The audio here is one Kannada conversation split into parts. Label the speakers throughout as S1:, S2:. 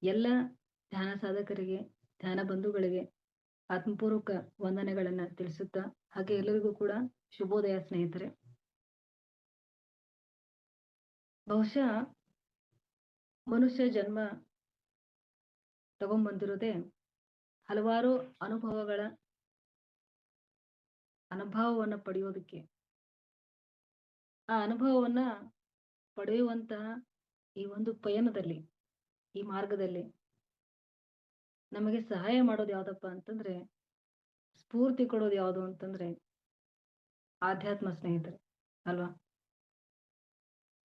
S1: ಎಲ್ಲ ಧ್ಯಾನ ಸಾಧಕರಿಗೆ, ಧ್ಯಾನ ಬಂಧುಗಳಿಗೆ ಆತ್ಮಪೂರ್ವಕ ವಂದನೆಗಳನ್ನ ತಿಳಿಸುತ್ತಾ, ಹಾಗೆ ಎಲ್ಲರಿಗೂ ಕೂಡ ಶುಭೋದಯ ಸ್ನೇಹಿತರೆ. ಬಹುಶಃ ಮನುಷ್ಯ ಜನ್ಮ ತಗೊಂಡ್ಬಂದಿರೋದೇ ಹಲವಾರು ಅನುಭವವನ್ನ ಪಡೆಯೋದಕ್ಕೆ. ಆ ಅನುಭವವನ್ನ ಪಡೆಯುವಂತಹ ಈ ಒಂದು ಪಯಣದಲ್ಲಿ, ಈ ಮಾರ್ಗದಲ್ಲಿ ನಮಗೆ ಸಹಾಯ ಮಾಡೋದು ಯಾವ್ದಪ್ಪ ಅಂತಂದ್ರೆ, ಸ್ಫೂರ್ತಿ ಕೊಡೋದು ಯಾವುದು ಅಂತಂದ್ರೆ ಆಧ್ಯಾತ್ಮ ಸ್ನೇಹಿತರೆ, ಅಲ್ವಾ?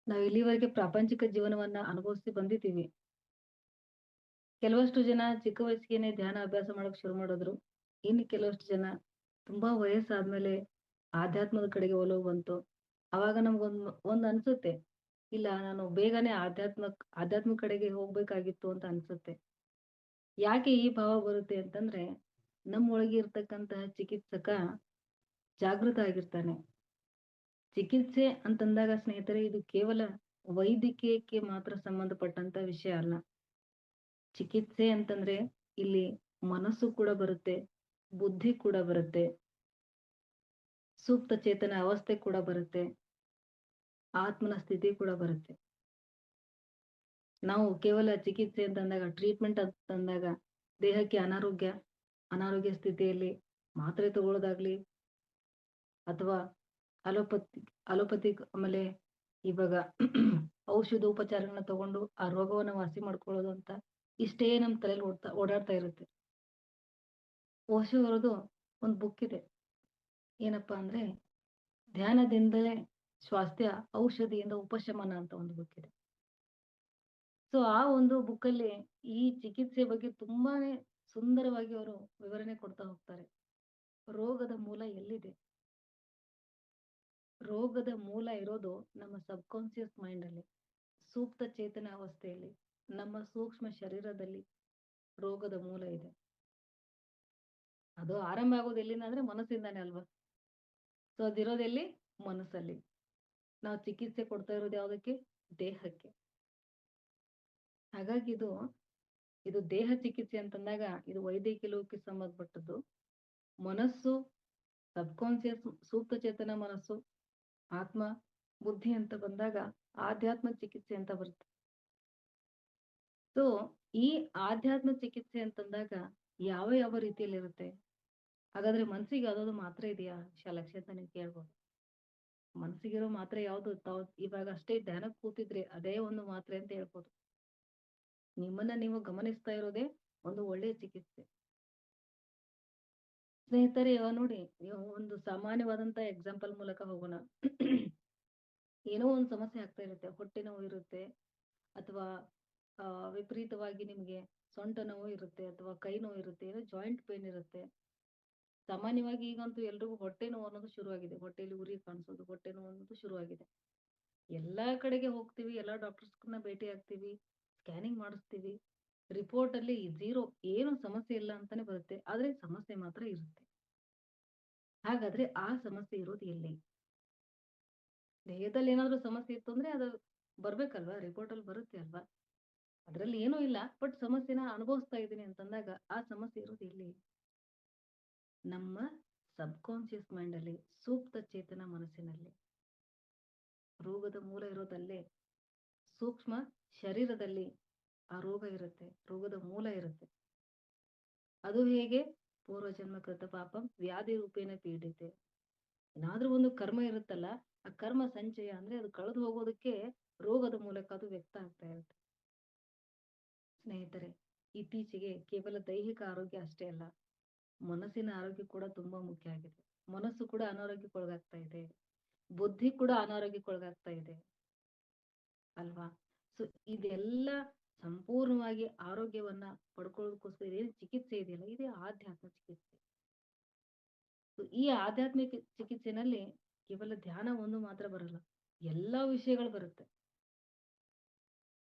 S1: ನಾವು ಇಲ್ಲಿವರೆಗೆ ಪ್ರಾಪಂಚಿಕ ಜೀವನವನ್ನ ಅನುಭವಿಸಿ ಬಂದಿದ್ದೀವಿ. ಕೆಲವಷ್ಟು ಜನ ಚಿಕ್ಕ ವಯಸ್ಸಿಗೆನೆ ಧ್ಯಾನ ಅಭ್ಯಾಸ ಮಾಡಕ್ ಶುರು ಮಾಡಿದ್ರು. ಇನ್ನು ಕೆಲವಷ್ಟು ಜನ ತುಂಬಾ ವಯಸ್ಸಾದ್ಮೇಲೆ ಆಧ್ಯಾತ್ಮದ ಕಡೆಗೆ ಒಲವು ಬಂತು. ಅವಾಗ ನಮ್ಗೊಂದ್ ಅನ್ಸುತ್ತೆ, ಇಲ್ಲ ನಾನು ಬೇಗನೆ ಆಧ್ಯಾತ್ಮ ಕಡೆಗೆ ಹೋಗ್ಬೇಕಾಗಿತ್ತು ಅಂತ ಅನ್ಸುತ್ತೆ. ಯಾಕೆ ಈ ಭಾವ ಬರುತ್ತೆ ಅಂತಂದ್ರೆ, ನಮ್ಮೊಳಗೆ ಇರ್ತಕ್ಕಂತಹ ಚಿಕಿತ್ಸಕ ಜಾಗೃತ ಆಗಿರ್ತಾನೆ. ಚಿಕಿತ್ಸೆ ಅಂತಂದಾಗ ಸ್ನೇಹಿತರೆ, ಇದು ಕೇವಲ ವೈದ್ಯಕೀಯಕ್ಕೆ ಮಾತ್ರ ಸಂಬಂಧಪಟ್ಟಂತ ವಿಷಯ ಅಲ್ಲ. ಚಿಕಿತ್ಸೆ ಅಂತಂದ್ರೆ ಇಲ್ಲಿ ಮನಸ್ಸು ಕೂಡ ಬರುತ್ತೆ, ಬುದ್ಧಿ ಕೂಡ ಬರುತ್ತೆ, ಸೂಕ್ತ ಚೇತನ ಅವಸ್ಥೆ ಕೂಡ ಬರುತ್ತೆ, ಆತ್ಮನ ಸ್ಥಿತಿ ಕೂಡ ಬರುತ್ತೆ. ನಾವು ಕೇವಲ ಚಿಕಿತ್ಸೆ ಅಂತಂದಾಗ, ಟ್ರೀಟ್ಮೆಂಟ್ ಅಂತಂದಾಗ ದೇಹಕ್ಕೆ ಅನಾರೋಗ್ಯ ಸ್ಥಿತಿಯಲ್ಲಿ ಮಾತ್ರೆ ತಗೊಳ್ಳೋದಾಗ್ಲಿ, ಅಥವಾ ಅಲೋಪತಿಕ್ ಆಮೇಲೆ ಇವಾಗ ಔಷಧೋಪಚಾರಗಳನ್ನ ತಗೊಂಡು ಆ ರೋಗವನ್ನ ವಾಸಿ ಮಾಡ್ಕೊಳ್ಳೋದು ಅಂತ ಇಷ್ಟೇ ನಮ್ ತಲೆಯಲ್ಲಿ ಓಡಾಡ್ತಾ ಇರುತ್ತೆ. ಓಶೋ ಅವರದು ಒಂದು ಬುಕ್ ಇದೆ. ಏನಪ್ಪಾ ಅಂದ್ರೆ, ಧ್ಯಾನದಿಂದಲೇ ಸ್ವಾಸ್ಥ್ಯ, ಔಷಧಿಯಿಂದ ಉಪಶಮನ ಅಂತ ಒಂದು ಬುಕ್ ಇದೆ. ಸೊ ಆ ಒಂದು ಬುಕ್ಕಲ್ಲಿ ಈ ಚಿಕಿತ್ಸೆ ಬಗ್ಗೆ ತುಂಬಾನೇ ಸುಂದರವಾಗಿ ಅವರು ವಿವರಣೆ ಕೊಡ್ತಾ ಹೋಗ್ತಾರೆ. ರೋಗದ ಮೂಲ ಎಲ್ಲಿದೆ? ರೋಗದ ಮೂಲ ಇರೋದು ನಮ್ಮ ಸಬ್ಕಾನ್ಶಿಯಸ್ ಮೈಂಡ್ ಅಲ್ಲಿ, ಸೂಕ್ತ ಚೇತನ ಅವಸ್ಥೆಯಲ್ಲಿ, ನಮ್ಮ ಸೂಕ್ಷ್ಮ ಶರೀರದಲ್ಲಿ ರೋಗದ ಮೂಲ ಇದೆ. ಅದು ಆರಂಭ ಆಗೋದು ಎಲ್ಲಿಂದ ಅಂದ್ರೆ ಮನಸ್ಸಿಂದಾನೆ ಅಲ್ವಾ? ಸೊ ಅದಿರೋದೆಲ್ಲಿ? ಮನಸ್ಸಲ್ಲಿ. ನಾವು ಚಿಕಿತ್ಸೆ ಕೊಡ್ತಾ ಇರೋದು ಯಾವ್ದಕ್ಕೆ? ದೇಹಕ್ಕೆ. ಹಾಗಾಗಿ ಇದು ದೇಹ ಚಿಕಿತ್ಸೆ ಅಂತಂದಾಗ ಇದು ವೈದ್ಯಕೀಯ ಲೋಕಕ್ಕೆ ಸಂಬಂಧಪಟ್ಟದ್ದು. ಮನಸ್ಸು, ಸಬ್ಕಾನ್ಶಿಯಸ್, ಸೂಕ್ತ ಚೇತನ ಮನಸ್ಸು, ಆತ್ಮ, ಬುದ್ಧಿ ಅಂತ ಬಂದಾಗ ಆಧ್ಯಾತ್ಮ ಚಿಕಿತ್ಸೆ ಅಂತ ಬರುತ್ತೆ. ಸೊ ಈ ಆಧ್ಯಾತ್ಮ ಚಿಕಿತ್ಸೆ ಅಂತಂದಾಗ ಯಾವ ಯಾವ ರೀತಿಯಲ್ಲಿ ಇರುತ್ತೆ? ಹಾಗಾದ್ರೆ ಮನ್ಸಿಗೆ ಯಾವ್ದಾದ್ರು ಮಾತ್ರೆ ಇದೆಯಾ ಲಕ್ಷ್ಯ ಅಂತ ನೀವು ಕೇಳ್ಬೋದು. ಮನ್ಸಿಗಿರೋ ಮಾತ್ರೆ ಯಾವ್ದು? ಇವಾಗ ಅಷ್ಟೇ ಧ್ಯಾನಕ್ಕೆ ಕೂತಿದ್ರೆ ಅದೇ ಒಂದು ಮಾತ್ರೆ ಅಂತ ಹೇಳ್ಬೋದು. ನಿಮ್ಮನ್ನ ನೀವು ಗಮನಿಸ್ತಾ ಇರೋದೇ ಒಂದು ಒಳ್ಳೆಯ ಚಿಕಿತ್ಸೆ. ಸ್ನೇಹಿತರೆ, ಇವಾಗ ನೋಡಿ, ನೀವು ಒಂದು ಸಾಮಾನ್ಯವಾದಂತ ಎಕ್ಸಾಂಪಲ್ ಮೂಲಕ ಹೋಗೋಣ. ಏನೋ ಒಂದು ಸಮಸ್ಯೆ ಆಗ್ತಾ ಇರುತ್ತೆ, ಹೊಟ್ಟೆ ನೋವು ಇರುತ್ತೆ, ಅಥವಾ ವಿಪರೀತವಾಗಿ ನಿಮ್ಗೆ ಸೊಂಟ ನೋವು ಇರುತ್ತೆ, ಅಥವಾ ಕೈ ನೋವು ಇರುತ್ತೆ, ಏನೋ ಜಾಯಿಂಟ್ ಪೇನ್ ಇರುತ್ತೆ. ಸಾಮಾನ್ಯವಾಗಿ ಈಗಂತೂ ಎಲ್ರಿಗೂ ಹೊಟ್ಟೆ ನೋವು ಅನ್ನೋದು ಶುರುವಾಗಿದೆ. ಹೊಟ್ಟೆಯಲ್ಲಿ ಉರಿ ಕಾಣಿಸೋದು, ಹೊಟ್ಟೆ ನೋವು ಅನ್ನೋದು ಶುರುವಾಗಿದೆ. ಎಲ್ಲಾ ಕಡೆಗೆ ಹೋಗ್ತೀವಿ, ಎಲ್ಲಾ ಡಾಕ್ಟರ್ಸ್ನ ಭೇಟಿ ಆಗ್ತೀವಿ, ಸ್ಕ್ಯಾನಿಂಗ್ ಮಾಡಿಸ್ತೀವಿ, ರಿಪೋರ್ಟ್ ಅಲ್ಲಿ 0, ಏನು ಸಮಸ್ಯೆ ಇಲ್ಲ ಅಂತಾನೆ ಬರುತ್ತೆ. ಆದ್ರೆ ಸಮಸ್ಯೆ ಮಾತ್ರ ಇರುತ್ತೆ. ಹಾಗಾದ್ರೆ ಆ ಸಮಸ್ಯೆ ಇರೋದು ಎಲ್ಲಿ? ದೇಹದಲ್ಲಿ ಏನಾದ್ರೂ ಸಮಸ್ಯೆ ಇತ್ತು ಅಂದ್ರೆ ಅದು ಬರ್ಬೇಕಲ್ವಾ? ರಿಪೋರ್ಟ್ ಅಲ್ಲಿ ಬರುತ್ತೆ ಅಲ್ವಾ? ಅದ್ರಲ್ಲಿ ಏನೂ ಇಲ್ಲ, ಬಟ್ ಸಮಸ್ಯೆನ ಅನುಭವಿಸ್ತಾ ಇದ್ದೀನಿ ಅಂತಂದಾಗ ಆ ಸಮಸ್ಯೆ ಇರೋದು ಎಲ್ಲಿ? ನಮ್ಮ ಸಬ್ಕಾನ್ಶಿಯಸ್ ಮೈಂಡ್ ಅಲ್ಲಿ, ಸೂಕ್ತ ಚೇತನ ಮನಸ್ಸಿನಲ್ಲಿ. ರೋಗದ ಮೂಲ ಇರೋದಲ್ಲೇ ಸೂಕ್ಷ್ಮ ಶರೀರದಲ್ಲಿ ಆ ರೋಗ ಇರುತ್ತೆ, ರೋಗದ ಮೂಲ ಇರುತ್ತೆ. ಅದು ಹೇಗೆ? ಪೂರ್ವಜನ್ಮ ಕೃತ ಪಾಪಂ ವ್ಯಾಧಿ ರೂಪೇಣ ಪೀಡಿತೆ. ಏನಾದ್ರೂ ಒಂದು ಕರ್ಮ ಇರುತ್ತಲ್ಲ, ಆ ಕರ್ಮ ಸಂಚಯ ಅಂದ್ರೆ ಅದು ಕಳೆದು ಹೋಗೋದಕ್ಕೆ ರೋಗದ ಮೂಲಕ ಅದು ವ್ಯಕ್ತ ಆಗ್ತಾ ಇರುತ್ತೆ. ಸ್ನೇಹಿತರೆ, ಇತ್ತೀಚೆಗೆ ಕೇವಲ ದೈಹಿಕ ಆರೋಗ್ಯ ಅಷ್ಟೇ ಅಲ್ಲ, ಮನಸ್ಸಿನ ಆರೋಗ್ಯ ಕೂಡ ತುಂಬಾ ಮುಖ್ಯ ಆಗಿದೆ. ಮನಸ್ಸು ಕೂಡ ಅನಾರೋಗ್ಯಕ್ಕೊಳಗಾಗ್ತಾ ಇದೆ, ಬುದ್ಧಿ ಕೂಡ ಅನಾರೋಗ್ಯಕ್ಕೊಳಗಾಗ್ತಾ ಇದೆ ಅಲ್ವಾ? ಸೊ ಇದೆಲ್ಲ ಸಂಪೂರ್ಣವಾಗಿ ಆರೋಗ್ಯವನ್ನ ಪಡ್ಕೊಳ್ಳೋದಕ್ಕೋಸ್ಕರ ಏನ್ ಚಿಕಿತ್ಸೆ ಇದೆಯಲ್ಲ, ಇದೇ ಆಧ್ಯಾತ್ಮ ಚಿಕಿತ್ಸೆ. ಈ ಆಧ್ಯಾತ್ಮಿಕ ಚಿಕಿತ್ಸೆನಲ್ಲಿ ಕೇವಲ ಧ್ಯಾನ ಒಂದು ಮಾತ್ರ ಬರಲ್ಲ, ಎಲ್ಲಾ ವಿಷಯಗಳು ಬರುತ್ತೆ.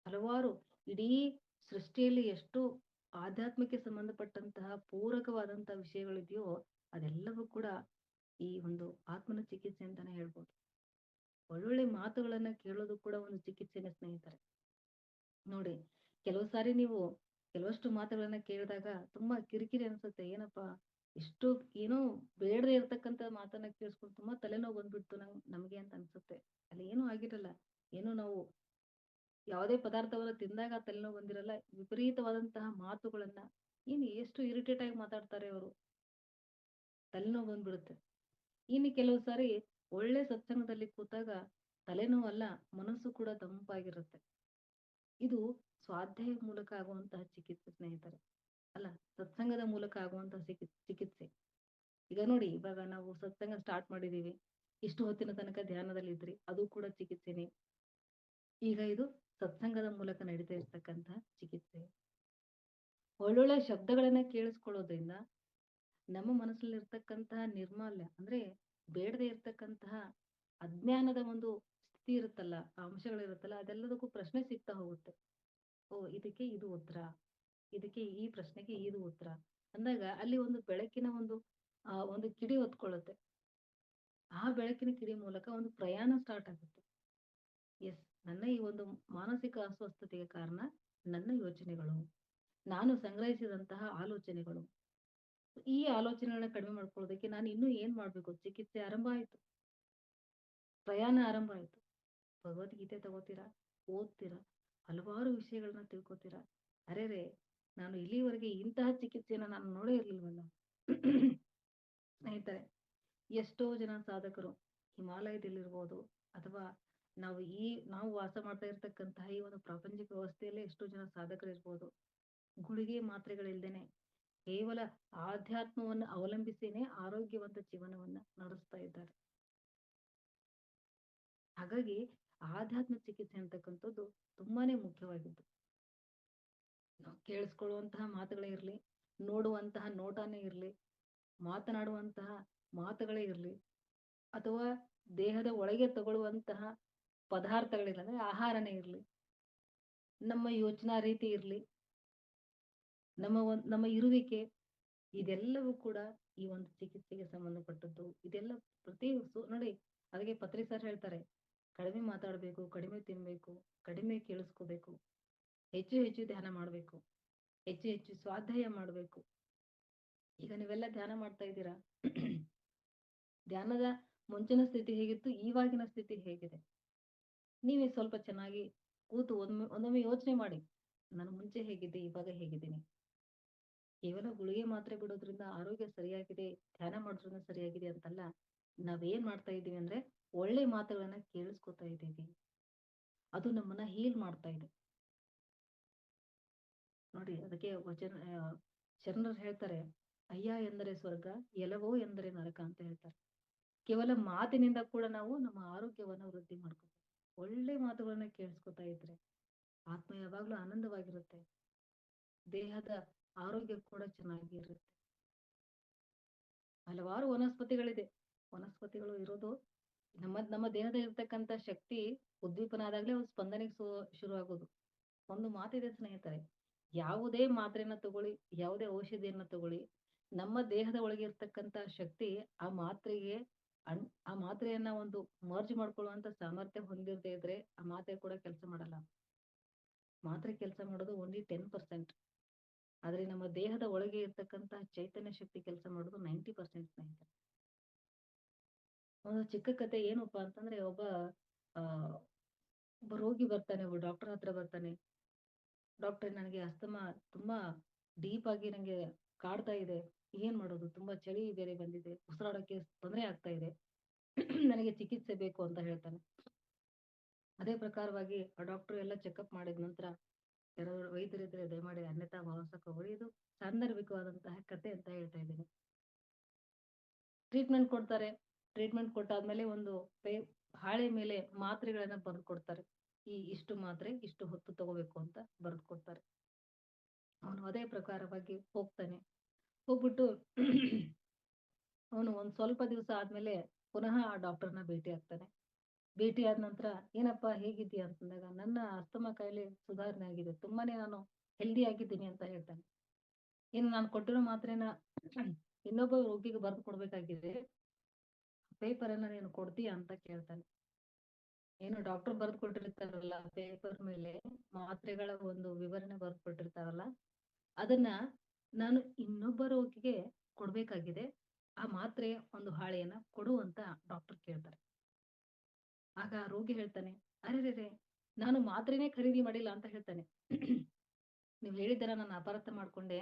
S1: ಹಲವಾರು, ಇಡೀ ಸೃಷ್ಟಿಯಲ್ಲಿ ಎಷ್ಟು ಆಧ್ಯಾತ್ಮಕ್ಕೆ ಸಂಬಂಧಪಟ್ಟಂತಹ ಪೂರಕವಾದಂತಹ ವಿಷಯಗಳಿದೆಯೋ ಅದೆಲ್ಲವೂ ಕೂಡ ಈ ಒಂದು ಆತ್ಮನ ಚಿಕಿತ್ಸೆ ಅಂತಾನೆ ಹೇಳ್ಬೋದು. ಒಳ್ಳೊಳ್ಳೆ ಮಾತುಗಳನ್ನ ಕೇಳೋದು ಕೂಡ ಒಂದು ಚಿಕಿತ್ಸೆನ ಸ್ನೇಹಿತರೆ. ನೋಡಿ, ಕೆಲವು ಸಾರಿ ನೀವು ಕೆಲವಷ್ಟು ಮಾತುಗಳನ್ನ ಕೇಳಿದಾಗ ತುಂಬಾ ಕಿರಿಕಿರಿ ಅನ್ಸುತ್ತೆ. ಏನಪ್ಪಾ ಇಷ್ಟು ಏನೋ ಬೇಡದೇ ಇರತಕ್ಕಂತ ಮಾತನ್ನ ಕೇಳಿಸ್ಕೊಂಡು ತುಂಬಾ ತಲೆನೋವು ಬಂದ್ಬಿಡ್ತು ನಮ್ಗೆ ಅಂತ ಅನ್ಸುತ್ತೆ. ಅಲ್ಲಿ ಏನೂ ಆಗಿರಲ್ಲ. ಏನೋ ನಾವು ಯಾವುದೇ ಪದಾರ್ಥವನ್ನ ತಿಂದಾಗ ತಲೆನೋವು ಬಂದಿರಲ್ಲ. ವಿಪರೀತವಾದಂತಹ ಮಾತುಗಳನ್ನ ಎಷ್ಟು ಇರಿಟೇಟ್ ಆಗಿ ಮಾತಾಡ್ತಾರೆ ಅವರು. ತಲೆನೋವು ಬಂದ್ಬಿಡುತ್ತೆ. ಇನ್ನು ಕೆಲವು ಸಾರಿ ಒಳ್ಳೆ ಸತ್ಸಂಗದಲ್ಲಿ ಕೂತಾಗ ತಲೆನೋವಲ್ಲ, ಮನಸ್ಸು ಕೂಡ ತಂಪಾಗಿರುತ್ತೆ. ಇದು ಸ್ವಾಧ್ಯಾಯ ಮೂಲಕ ಆಗುವಂತಹ ಚಿಕಿತ್ಸೆ ಸ್ನೇಹಿತರೆ. ಅಲ್ಲ, ಸತ್ಸಂಗದ ಮೂಲಕ ಆಗುವಂತಹ ಚಿಕಿತ್ಸೆ. ಈಗ ನೋಡಿ, ಇವಾಗ ನಾವು ಸತ್ಸಂಗ ಸ್ಟಾರ್ಟ್ ಮಾಡಿದೀವಿ. ಇಷ್ಟು ಹೊತ್ತಿನ ತನಕ ಧ್ಯಾನದಲ್ಲಿದ್ರಿ, ಅದು ಕೂಡ ಚಿಕಿತ್ಸೆನೇ. ಈಗ ಇದು ಸತ್ಸಂಗದ ಮೂಲಕ ನಡೀತಾ ಇರ್ತಕ್ಕಂತಹ ಚಿಕಿತ್ಸೆ. ಒಳ್ಳೊಳ್ಳೆ ಶಬ್ದಗಳನ್ನ ಕೇಳಿಸ್ಕೊಳ್ಳೋದ್ರಿಂದ ನಮ್ಮ ಮನಸ್ಸಲ್ಲಿರ್ತಕ್ಕಂತಹ ನಿರ್ಮಾಲ್ಯ ಅಂದ್ರೆ ಬೇಡದೇ ಇರ್ತಕ್ಕಂತಹ ಅಜ್ಞಾನದ ಒಂದು ಸ್ಥಿತಿ ಇರುತ್ತಲ್ಲ, ಆ ಅಂಶಗಳಿರುತ್ತಲ್ಲ, ಅದೆಲ್ಲದಕ್ಕೂ ಪ್ರಶ್ನೆ ಸಿಗ್ತಾ ಹೋಗುತ್ತೆ. ಓ, ಇದಕ್ಕೆ ಇದು ಉತ್ತರ, ಇದಕ್ಕೆ ಈ ಪ್ರಶ್ನೆಗೆ ಇದು ಉತ್ತರ ಅಂದಾಗ ಅಲ್ಲಿ ಒಂದು ಬೆಳಕಿನ ಒಂದು ಕಿಡಿ ಹೊತ್ಕೊಳ್ಳುತ್ತೆ. ಆ ಬೆಳಕಿನ ಕಿಡಿ ಮೂಲಕ ಒಂದು ಪ್ರಯಾಣ ಸ್ಟಾರ್ಟ್ ಆಗುತ್ತೆ. ಎಸ್, ನನ್ನ ಈ ಒಂದು ಮಾನಸಿಕ ಅಸ್ವಸ್ಥತೆಗೆ ಕಾರಣ ನನ್ನ ಯೋಚನೆಗಳು, ನಾನು ಸಂಗ್ರಹಿಸಿದಂತಹ ಆಲೋಚನೆಗಳು. ಈ ಆಲೋಚನೆಗಳನ್ನ ಕಡಿಮೆ ಮಾಡ್ಕೊಳ್ಳೋದಕ್ಕೆ ನಾನು ಇನ್ನೂ ಏನ್ ಮಾಡ್ಬೇಕು? ಚಿಕಿತ್ಸೆ ಆರಂಭ ಆಯ್ತು, ಪ್ರಯಾಣ ಆರಂಭ ಆಯ್ತು. ಭಗವದ್ಗೀತೆ ತಗೋತೀರಾ, ಓದ್ತೀರಾ, ಹಲವಾರು ವಿಷಯಗಳನ್ನ ತಿಳ್ಕೊತೀರಾ. ಅರೆರೆ, ನಾನು ಇಲ್ಲಿವರೆಗೆ ಇಂತಹ ಚಿಕಿತ್ಸೆನ ನಾನು ನೋಡೇ ಇರ್ಲಿಲ್ವಲ್ಲ. ಸ್ನೇಹಿತರೆ, ಎಷ್ಟೋ ಜನ ಸಾಧಕರು ಹಿಮಾಲಯದಲ್ಲಿರ್ಬೋದು, ಅಥವಾ ನಾವು ವಾಸ ಮಾಡ್ತಾ ಇರ್ತಕ್ಕಂತಹ ಈ ಒಂದು ಪ್ರಾಪಂಚಿಕ ವ್ಯವಸ್ಥೆಯಲ್ಲೇ ಎಷ್ಟೋ ಜನ ಸಾಧಕರಿರ್ಬೋದು. ಗುಳಿಗೆ ಮಾತ್ರೆಗಳಿಲ್ದೇನೆ ಕೇವಲ ಆಧ್ಯಾತ್ಮವನ್ನು ಅವಲಂಬಿಸಿನೇ ಆರೋಗ್ಯವಂತ ಜೀವನವನ್ನ ನಡೆಸ್ತಾ ಇದ್ದಾರೆ. ಹಾಗಾಗಿ ಆಧ್ಯಾತ್ಮ ಚಿಕಿತ್ಸೆ ಅಂತಕ್ಕಂಥದ್ದು ತುಂಬಾನೇ ಮುಖ್ಯವಾಗಿದ್ದು. ನಾವು ಕೇಳಿಸ್ಕೊಳ್ಳುವಂತಹ ಮಾತುಗಳೇ ಇರ್ಲಿ, ನೋಡುವಂತಹ ನೋಟನೇ ಇರ್ಲಿ, ಮಾತನಾಡುವಂತಹ ಮಾತುಗಳೇ ಇರ್ಲಿ, ಅಥವಾ ದೇಹದ ಒಳಗೆ ತಗೊಳ್ಳುವಂತಹ ಪದಾರ್ಥಗಳಿಲ್ಲ ಅಂದ್ರೆ ಆಹಾರನೇ ಇರ್ಲಿ, ನಮ್ಮ ಯೋಚನಾ ರೀತಿ ಇರ್ಲಿ, ನಮ್ಮ ಇರುವಿಕೆ, ಇದೆಲ್ಲವೂ ಕೂಡ ಈ ಒಂದು ಚಿಕಿತ್ಸೆಗೆ ಸಂಬಂಧಪಟ್ಟದ್ದು. ಇದೆಲ್ಲ ನೋಡಿ, ಅದಕ್ಕೆ ಪತ್ರಿ ಸರ್ ಹೇಳ್ತಾರೆ, ಕಡಿಮೆ ಮಾತಾಡ್ಬೇಕು, ಕಡಿಮೆ ತಿನ್ಬೇಕು, ಕಡಿಮೆ ಕೇಳಿಸ್ಕೋಬೇಕು, ಹೆಚ್ಚು ಹೆಚ್ಚು ಧ್ಯಾನ ಮಾಡ್ಬೇಕು, ಹೆಚ್ಚು ಹೆಚ್ಚು ಸ್ವಾಧ್ಯಾಯ ಮಾಡ್ಬೇಕು. ಈಗ ನೀವೆಲ್ಲ ಧ್ಯಾನ ಮಾಡ್ತಾ ಇದ್ದೀರಾ. ಧ್ಯಾನದ ಮುಂಚಿನ ಸ್ಥಿತಿ ಹೇಗಿತ್ತು, ಇವಾಗಿನ ಸ್ಥಿತಿ ಹೇಗಿದೆ? ನೀವೇ ಸ್ವಲ್ಪ ಚೆನ್ನಾಗಿ ಕೂತು ಒಂದೊಮ್ಮೆ ಯೋಚನೆ ಮಾಡಿ, ನಾನು ಮುಂಚೆ ಹೇಗಿದ್ದೆ, ಇವಾಗ ಹೇಗಿದ್ದೀನಿ. ಕೇವಲ ಗುಳಿಗೆ ಮಾತ್ರೆ ಬಿಡೋದ್ರಿಂದ ಆರೋಗ್ಯ ಸರಿಯಾಗಿದೆ, ಧ್ಯಾನ ಮಾಡೋದ್ರಿಂದ ಸರಿಯಾಗಿದೆ ಅಂತಲ್ಲ. ನಾವೇನ್ ಮಾಡ್ತಾ ಇದೀವಿ ಅಂದ್ರೆ ಒಳ್ಳೆ ಮಾತುಗಳನ್ನ ಕೇಳಿಸ್ಕೊತಾ ಇದ್ದೀವಿ. ಅದು ನಮ್ಮನ್ನ ಹೀಲ್ ಮಾಡ್ತಾ ಇದೆ. ನೋಡಿ, ಅದಕ್ಕೆ ಶರಣರು ಹೇಳ್ತಾರೆ, ಅಯ್ಯ ಎಂದರೆ ಸ್ವರ್ಗ, ಎಲವೋ ಎಂದರೆ ನರಕ ಅಂತ ಹೇಳ್ತಾರೆ. ಕೇವಲ ಮಾತಿನಿಂದ ಕೂಡ ನಾವು ನಮ್ಮ ಆರೋಗ್ಯವನ್ನ ವೃದ್ಧಿ ಮಾಡ್ಕೋಬಹುದು. ಒಳ್ಳೆ ಮಾತುಗಳನ್ನ ಕೇಳಿಸ್ಕೊತಾ ಇದ್ರೆ ಆತ್ಮ ಯಾವಾಗ್ಲೂ ಆನಂದವಾಗಿರುತ್ತೆ, ದೇಹದ ಆರೋಗ್ಯ ಕೂಡ ಚೆನ್ನಾಗಿರುತ್ತೆ. ಹಲವಾರು ವನಸ್ಪತಿಗಳು ಇರೋದು ನಮ್ಮ ದೇಹದ ಇರ್ತಕ್ಕಂಥ ಶಕ್ತಿ ಉದ್ದೀಪನ ಆದಾಗ್ಲೇ ಒಂದು ಸ್ಪಂದನೆಗೆ ಶುರು ಆಗೋದು. ಒಂದು ಮಾತಿದೆ ಸ್ನೇಹಿತರೆ, ಯಾವುದೇ ಮಾತ್ರೆಯನ್ನ ತಗೊಳ್ಳಿ, ಯಾವುದೇ ಔಷಧಿಯನ್ನ ತಗೊಳ್ಳಿ, ನಮ್ಮ ದೇಹದ ಒಳಗೆ ಇರ್ತಕ್ಕಂಥ ಶಕ್ತಿ ಆ ಮಾತ್ರೆಯನ್ನ ಒಂದು ಮರ್ಜ್ ಮಾಡ್ಕೊಳ್ಳುವಂತ ಸಾಮರ್ಥ್ಯ ಹೊಂದಿರದೇ ಇದ್ರೆ ಆ ಮಾತ್ರೆ ಕೂಡ ಕೆಲಸ ಮಾಡಲ್ಲ. ಮಾತ್ರೆ ಕೆಲಸ ಮಾಡೋದು ಓನ್ಲಿ 10%. ಆದ್ರೆ ನಮ್ಮ ದೇಹದ ಒಳಗೆ ಇರ್ತಕ್ಕಂಥ ಚೈತನ್ಯ ಶಕ್ತಿ ಕೆಲಸ ಮಾಡೋದು 90% ಸ್ನೇಹಿತರೆ. ಒಂದು ಚಿಕ್ಕ ಕತೆ ಏನಪ್ಪಾ ಅಂತಂದ್ರೆ, ಒಬ್ಬ ರೋಗಿ ಬರ್ತಾನೆ, ಒಬ್ಬ ಡಾಕ್ಟರ್ ಹತ್ರ ಬರ್ತಾನೆ. ಡಾಕ್ಟರ್, ನನಗೆ ಅಸ್ತಮಾ ತುಂಬಾ ಡೀಪ್ ಆಗಿ ನಂಗೆ ಕಾಡ್ತಾ ಇದೆ, ಏನ್ ಮಾಡೋದು? ತುಂಬಾ ಚಳಿ ಬೇರೆ ಬಂದಿದೆ, ಉಸಿರಾಡೋಕೆ ತೊಂದರೆ ಆಗ್ತಾ ಇದೆ, ನನಗೆ ಚಿಕಿತ್ಸೆ ಬೇಕು ಅಂತ ಹೇಳ್ತಾನೆ. ಅದೇ ಪ್ರಕಾರವಾಗಿ ಆ ಡಾಕ್ಟರ್ ಎಲ್ಲ ಚೆಕಪ್ ಮಾಡಿದ ನಂತರ, ಯಾರೋ ವೈದ್ಯರಿದ್ರೆ ದಯಮಾಡಿ ಅನ್ಯತಾ ಭಾವಿಸಕ್ಕೆ ಹೋಗ್ಬೇಡಿ, ಇದು ಸಾಂದರ್ಭಿಕವಾದಂತಹ ಕತೆ ಅಂತ ಹೇಳ್ತಾ ಇದ್ದೀನಿ. ಟ್ರೀಟ್ಮೆಂಟ್ ಕೊಡ್ತಾರೆ. ಟ್ರೀಟ್ಮೆಂಟ್ ಕೊಟ್ಟಾದ್ಮೇಲೆ ಒಂದು ಹಾಳೆ ಮೇಲೆ ಮಾತ್ರೆಗಳನ್ನ ಬರೆದು ಕೊಡ್ತಾರೆ. ಇಷ್ಟು ಮಾತ್ರೆ ಇಷ್ಟು ಹೊತ್ತು ತಗೋಬೇಕು ಅಂತ ಬರೆದು ಕೊಡ್ತಾರೆ. ಅವನು ಅದೇ ಪ್ರಕಾರವಾಗಿ ಹೋಗ್ತಾನೆ. ಹೋಗ್ಬಿಟ್ಟು ಅವನು ಒಂದ್ ಸ್ವಲ್ಪ ದಿವಸ ಆದ್ಮೇಲೆ ಪುನಃ ಆ ಡಾಕ್ಟರ್ನ ಭೇಟಿ ಆಗ್ತಾನೆ. ಭೇಟಿ ಆದ ನಂತರ, ಏನಪ್ಪಾ ಹೇಗಿದ್ದೀಯ ಅಂತಂದಾಗ, ನನ್ನ ಅಸ್ತಮಾ ಕಾಯಿಲೆ ಸುಧಾರಣೆ ಆಗಿದೆ, ತುಂಬಾನೇ ನಾನು ಹೆಲ್ದಿ ಆಗಿದ್ದೀನಿ ಅಂತ ಹೇಳ್ತಾನೆ. ಇನ್ನು ನಾನು ಕೊಟ್ಟಿರೋ ಮಾತ್ರೆನ ಇನ್ನೊಬ್ಬ ರೋಗಿಗೆ ಬರೆದು ಕೊಡ್ಬೇಕಾಗಿದೆ, ಪೇಪರ್ ಅನ್ನ ನೀನು ಕೊಡ್ತೀಯಾ ಅಂತ ಕೇಳ್ತಾನೆ. ಏನು ಡಾಕ್ಟರ್ ಬರೆದು ಕೊಟ್ಟಿರ್ತಾರಲ್ಲ ಪೇಪರ್ ಮೇಲೆ ಮಾತ್ರೆಗಳ ಒಂದು ವಿವರಣೆ ಬರೆದು ಕೊಟ್ಟಿರ್ತಾರಲ್ಲ, ಅದನ್ನ ನಾನು ಇನ್ನೊಬ್ಬ ರೋಗಿಗೆ ಕೊಡ್ಬೇಕಾಗಿದೆ. ಆ ಮಾತ್ರೆ ಒಂದು ಹಾಳೆಯನ್ನ ಕೊಡು ಅಂತ ಡಾಕ್ಟರ್ ಕೇಳ್ತಾರೆ. ಆಗ ರೋಗಿ ಹೇಳ್ತಾನೆ, "ಅರೆರೆರೆ! ನಾನು ಮಾತ್ರೆನೇ ಖರೀದಿ ಮಾಡಿಲ್ಲ" ಅಂತ ಹೇಳ್ತಾನೆ. ನೀವ್ ಹೇಳಿದ್ದನ್ನ ನಾನು ಅಪಾರ್ಥ ಮಾಡ್ಕೊಂಡೆ.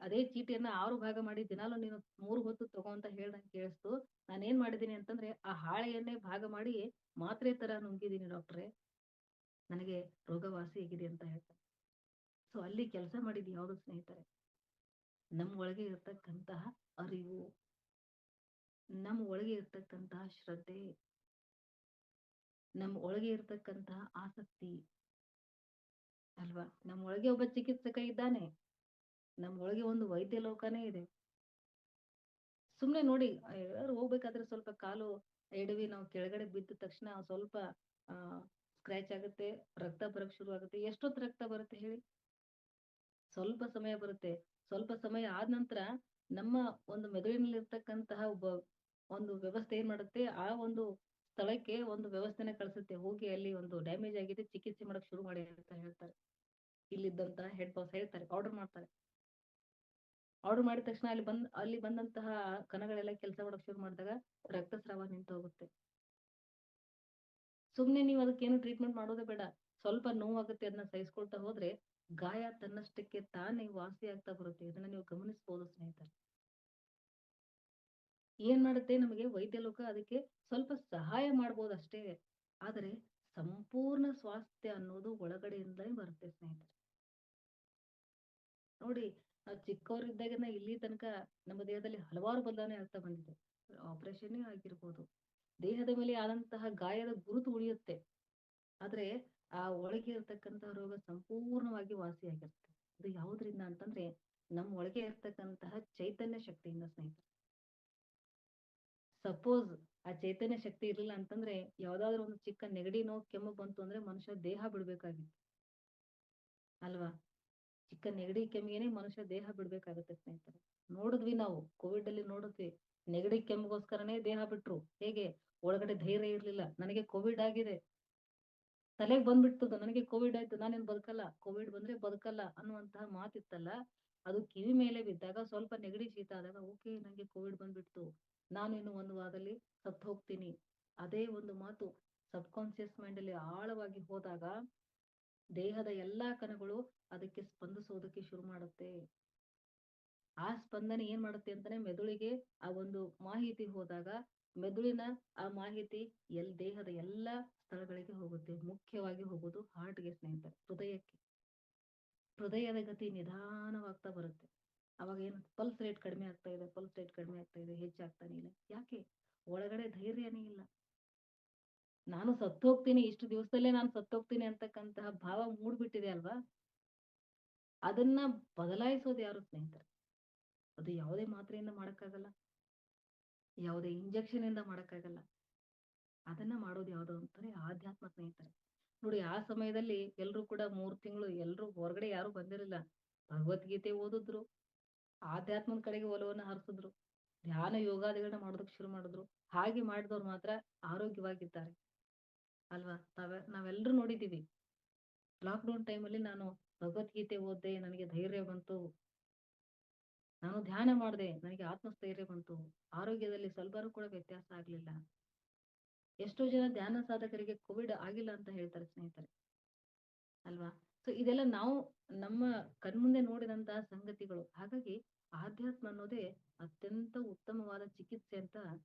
S1: ಅದೇ ಚೀಟಿಯನ್ನ 6 ಭಾಗ ಮಾಡಿ ದಿನಾಲು ನೀನು 3 ಹೊತ್ತು ತಗೋ ಅಂತ ಹೇಳ್ದಂಗ್ ಕೇಳಿಸ್ತು. ನಾನೇನ್ ಮಾಡಿದೀನಿ ಅಂತಂದ್ರೆ, ಆ ಹಾಳೆಯನ್ನೇ ಭಾಗ ಮಾಡಿ ಮಾತ್ರೆ ತರ ನುಂಗಿದೀನಿ ಡಾಕ್ಟ್ರೇ. ನನಗೆ ರೋಗ ವಾಸಿಯಾಗಿದೆ ಅಂತ ಹೇಳ್ತಾನೆ. ಸೊ ಅಲ್ಲಿ ಕೆಲಸ ಮಾಡಿದ್ ಯಾವ್ದು ಸ್ನೇಹಿತರೆ? ನಮ್ ಒಳಗೆ ಇರ್ತಕ್ಕಂತಹ ಅರಿವು, ನಮ್ ಒಳಗೆ ಇರ್ತಕ್ಕಂತಹ ಶ್ರದ್ಧೆ, ನಮ್ ಒಳಗೆ ಇರ್ತಕ್ಕಂತಹ ಆಸಕ್ತಿ ಅಲ್ವಾ? ನಮ್ ಒಳಗೆ ಒಬ್ಬ ಚಿಕಿತ್ಸಕ ಇದ್ದಾನೆ. ನಮ್ ಒಳಗೆ ಒಂದು ವೈದ್ಯ ಲೋಕನೇ ಇದೆ. ಸುಮ್ನೆ ನೋಡಿ ಎಲ್ಲಾರು ಹೋಗ್ಬೇಕಾದ್ರೆ ಸ್ವಲ್ಪ ಕಾಲು ಎಡವಿ ನಾವು ಕೆಳಗಡೆ ಬಿದ್ದ ತಕ್ಷಣ ಸ್ವಲ್ಪ ಆ ಸ್ಕ್ರ್ಯಾಚ್ ಆಗುತ್ತೆ, ರಕ್ತ ಬರಕ್ ಶುರು ಆಗುತ್ತೆ. ಎಷ್ಟೊತ್ತು ರಕ್ತ ಬರುತ್ತೆ ಹೇಳಿ? ಸ್ವಲ್ಪ ಸಮಯ ಬರುತ್ತೆ. ಸ್ವಲ್ಪ ಸಮಯ ಆದ ನಂತರ ನಮ್ಮ ಒಂದು ಮೆದುಳಿನಲ್ಲಿರ್ತಕ್ಕಂತಹ ಒಂದು ವ್ಯವಸ್ಥೆ ಏನ್ ಮಾಡುತ್ತೆ, ಆ ಒಂದು ಸ್ಥಳಕ್ಕೆ ಒಂದು ವ್ಯವಸ್ಥೆನ ಕಳಿಸುತ್ತೆ. ಹೋಗಿ ಅಲ್ಲಿ ಒಂದು ಡ್ಯಾಮೇಜ್ ಆಗಿದೆ, ಚಿಕಿತ್ಸೆ ಮಾಡಕ್ ಶುರು ಮಾಡಿ ಅಂತ ಹೇಳ್ತಾರೆ. ಇಲ್ಲಿದ್ದಂತಹ ಹೆಡ್ ಬಾಸ್ ಹೇಳ್ತಾರೆ, ಆರ್ಡರ್ ಮಾಡ್ತಾರೆ. ಆರ್ಡರ್ ಮಾಡಿದ ತಕ್ಷಣ ಅಲ್ಲಿ ಬಂದಂತಹ ಕಣಗಳೆಲ್ಲ ಕೆಲಸ ಮಾಡಕ್ ಶುರು ಮಾಡಿದಾಗ ರಕ್ತಸ್ರಾವ ನಿಂತು ಹೋಗುತ್ತೆ. ಸುಮ್ನೆ ನೀವು ಅದಕ್ಕೇನು ಟ್ರೀಟ್ಮೆಂಟ್ ಮಾಡೋದೇ ಬೇಡ. ಸ್ವಲ್ಪ ನೋವಾಗುತ್ತೆ ಅದನ್ನ ಸಹಿಸ್ಕೊಳ್ತಾ ಹೋದ್ರೆ ಗಾಯ ತನ್ನಷ್ಟಕ್ಕೆ ತಾನೇ ವಾಸಿ ಆಗ್ತಾ ಬರುತ್ತೆ. ಇದನ್ನ ನೀವು ಗಮನಿಸಬಹುದು ಸ್ನೇಹಿತರೆ. ಏನ್ ಮಾಡುತ್ತೆ ನಮಗೆ ವೈದ್ಯ ಲೋಕ ಅದಕ್ಕೆ ಸ್ವಲ್ಪ ಸಹಾಯ ಮಾಡ್ಬೋದಷ್ಟೇ. ಆದರೆ ಸಂಪೂರ್ಣ ಸ್ವಾಸ್ಥ್ಯ ಅನ್ನೋದು ಒಳಗಡೆಯಿಂದಲೇ ಬರುತ್ತೆ ಸ್ನೇಹಿತರೆ. ನೋಡಿ, ನಾವು ಚಿಕ್ಕವರಿದ್ದಾಗಿನ ಇಲ್ಲಿ ತನಕ ನಮ್ಮ ದೇಹದಲ್ಲಿ ಹಲವಾರು ಬದಲಾವಣೆ ಆಗ್ತಾ ಬಂದಿದೆ. ಆಪರೇಷನ್ನೇ ಆಗಿರ್ಬೋದು. ದೇಹದ ಮೇಲೆ ಆದಂತಹ ಗಾಯದ ಗುರುತು ಉಳಿಯುತ್ತೆ. ಆದ್ರೆ ಆ ಒಳಗೆ ಇರ್ತಕ್ಕಂತಹ ರೋಗ ಸಂಪೂರ್ಣವಾಗಿ ವಾಸಿಯಾಗಿರುತ್ತೆ. ಅದು ಯಾವುದರಿಂದ ಅಂತಂದ್ರೆ ನಮ್ಮ ಒಳಗೆ ಇರ್ತಕ್ಕಂತಹ ಚೈತನ್ಯ ಶಕ್ತಿಯಿಂದ ಸ್ನೇಹಿತರೆ. ಸಪೋಸ್ ಆ ಚೈತನ್ಯ ಶಕ್ತಿ ಇರ್ಲಿಲ್ಲ ಅಂತಂದ್ರೆ ಯಾವ್ದಾದ್ರು ಒಂದು ಚಿಕ್ಕ ನೆಗಡಿ ನೋವು ಕೆಮ್ಮು ಬಂತು ಅಂದ್ರೆ ಮನುಷ್ಯ ದೇಹ ಬಿಡ್ಬೇಕಾಗಿತ್ತು ಅಲ್ವಾ? ಚಿಕ್ಕ ನೆಗಡಿ ಕೆಮ್ಮಿಗೆನೆ ಮನುಷ್ಯ ದೇಹ ಬಿಡ್ಬೇಕಾಗುತ್ತೆ ಸ್ನೇಹಿತರೆ. ನೋಡಿದ್ವಿ ನಾವು ಕೋವಿಡ್ ಅಲ್ಲಿ ನೋಡಿದ್ವಿ. ನೆಗಡಿ ಕೆಮ್ಮಿಗೋಸ್ಕರನೇ ದೇಹ ಬಿಟ್ರು. ಹೇಗೆ? ಒಳಗಡೆ ಧೈರ್ಯ ಇರ್ಲಿಲ್ಲ. ನನಗೆ ಕೋವಿಡ್ ಆಗಿದೆ. ತಲೆಗೆ ಬಂದ್ಬಿಡ್ತದ ನನಗೆ ಕೋವಿಡ್ ಆಯ್ತು ನಾನೇನ್ ಬದುಕಲ್ಲ. ಕೋವಿಡ್ ಬಂದ್ರೆ ಬದುಕಲ್ಲ ಅನ್ನುವಂತಹ ಮಾತಿತ್ತಲ್ಲ. ಅದು ಕಿವಿ ಮೇಲೆ ಬಿದ್ದಾಗ ಸ್ವಲ್ಪ ನೆಗಡಿ ಶೀತ ಆದಾಗ ಓಕೆ ನಂಗೆ ಕೋವಿಡ್ ಬಂದ್ಬಿಡ್ತು. ನಾನು ಇನ್ನು ಒಂದು ವಾರದಲ್ಲಿ ಸತ್ತು ಹೋಗ್ತೀನಿ. ಅದೇ ಒಂದು ಮಾತು ಸಬ್ ಕಾನ್ಶಿಯಸ್ ಮೈಂಡ್ ಅಲ್ಲಿ ಆಳವಾಗಿ ಹೋದಾಗ ದೇಹದ ಎಲ್ಲಾ ಕಣಗಳು ಅದಕ್ಕೆ ಸ್ಪಂದಿಸೋದಕ್ಕೆ ಶುರು ಮಾಡುತ್ತೆ. ಆ ಸ್ಪಂದನೆ ಏನ್ ಮಾಡುತ್ತೆ ಅಂತಾನೆ ಮೆದುಳಿಗೆ ಆ ಒಂದು ಮಾಹಿತಿ ಹೋದಾಗ ಮೆದುಳಿನ ಆ ಮಾಹಿತಿ ದೇಹದ ಎಲ್ಲಾ ಸ್ಥಳಗಳಿಗೆ ಹೋಗುತ್ತೆ. ಮುಖ್ಯವಾಗಿ ಹೋಗೋದು ಹಾರ್ಟ್‌ಗೆ ಸ್ನೇಹಿತರೆ, ಹೃದಯಕ್ಕೆ. ಹೃದಯದ ಗತಿ ನಿಧಾನವಾಗ್ತಾ ಬರುತ್ತೆ. ಅವಾಗ ಏನು ಪಲ್ಸ್ ರೇಟ್ ಕಡಿಮೆ ಆಗ್ತಾ ಇದೆ, ಪಲ್ಸ್ ರೇಟ್ ಕಡಿಮೆ ಆಗ್ತಾ ಇದೆ, ಹೆಚ್ಚಾಗ್ತಾನೆ ಇಲ್ಲ. ಯಾಕೆ? ಒಳಗಡೆ ಧೈರ್ಯನೇ ಇಲ್ಲ. ನಾನು ಸತ್ತೋಗ್ತೀನಿ, ಇಷ್ಟು ದಿವಸದಲ್ಲೇ ನಾನು ಸತ್ತೋಗ್ತೀನಿ ಅಂತಕ್ಕಂತಹ ಭಾವ ಮೂಡ್ಬಿಟ್ಟಿದೆ ಅಲ್ವಾ? ಅದನ್ನ ಬದಲಾಯಿಸೋದು ಯಾರು ಸ್ನೇಹಿತರೆ? ಅದು ಯಾವುದೇ ಮಾತ್ರೆಯಿಂದ ಮಾಡಕ್ಕಾಗಲ್ಲ. ಯಾವುದೇ ಇಂಜೆಕ್ಷನ್ ಇಂದ ಮಾಡಕ್ಕಾಗಲ್ಲ. ಅದನ್ನ ಮಾಡೋದು ಯಾವುದು ಅಂತಾರೆ ಆಧ್ಯಾತ್ಮ ಸ್ನೇಹಿತರೆ. ನೋಡಿ ಆ ಸಮಯದಲ್ಲಿ ಎಲ್ರು ಕೂಡ 3 ತಿಂಗಳು ಎಲ್ರು ಹೊರಗಡೆ ಯಾರು ಬಂದಿರಲಿಲ್ಲ. ಭಗವದ್ಗೀತೆ ಓದಿದ್ರು, ಆಧ್ಯಾತ್ಮದ ಕಡೆಗೆ ಒಲವನ್ನ ಹರಿಸಿದ್ರು, ಧ್ಯಾನ ಯೋಗಾದಿಗಳನ್ನ ಮಾಡೋದಕ್ಕೆ ಶುರು ಮಾಡಿದ್ರು. ಹಾಗೆ ಮಾಡಿದವ್ರು ಮಾತ್ರ ಆರೋಗ್ಯವಾಗಿದ್ದಾರೆ ಅಲ್ವಾ? ನಾವೆಲ್ಲರೂ ನೋಡಿದೀವಿ. ಲಾಕ್‌ಡೌನ್ ಟೈಮಲ್ಲಿ ನಾನು ಭಗವದ್ಗೀತೆ ಓದ್ದೆ, ನನಗೆ ಧೈರ್ಯ ಬಂತು. ನಾನು ಧ್ಯಾನ ಮಾಡ್ದೆ, ನನಗೆ ಆತ್ಮಸ್ಥೈರ್ಯ ಬಂತು. ಆರೋಗ್ಯದಲ್ಲಿ ಸ್ವಲ್ಪಾನು ಕೂಡ ವ್ಯತ್ಯಾಸ ಆಗ್ಲಿಲ್ಲ. ಎಷ್ಟೋ ಜನ ಧ್ಯಾನ ಸಾಧಕರಿಗೆ ಕೋವಿಡ್ ಆಗಿಲ್ಲ ಅಂತ ಹೇಳ್ತಾರೆ ಸ್ನೇಹಿತರೆ. ಅಲ್ವಾ? ಸೊ ಇದೆಲ್ಲ ನಾವು ನಮ್ಮ ಕಣ್ಮುಂದೆ ನೋಡಿದಂತಹ ಸಂಗತಿಗಳು. ಹಾಗಾಗಿ ಆಧ್ಯಾತ್ಮ ಅನ್ನೋದೇ ಅತ್ಯಂತ ಉತ್ತಮವಾದ ಚಿಕಿತ್ಸೆ ಅಂತ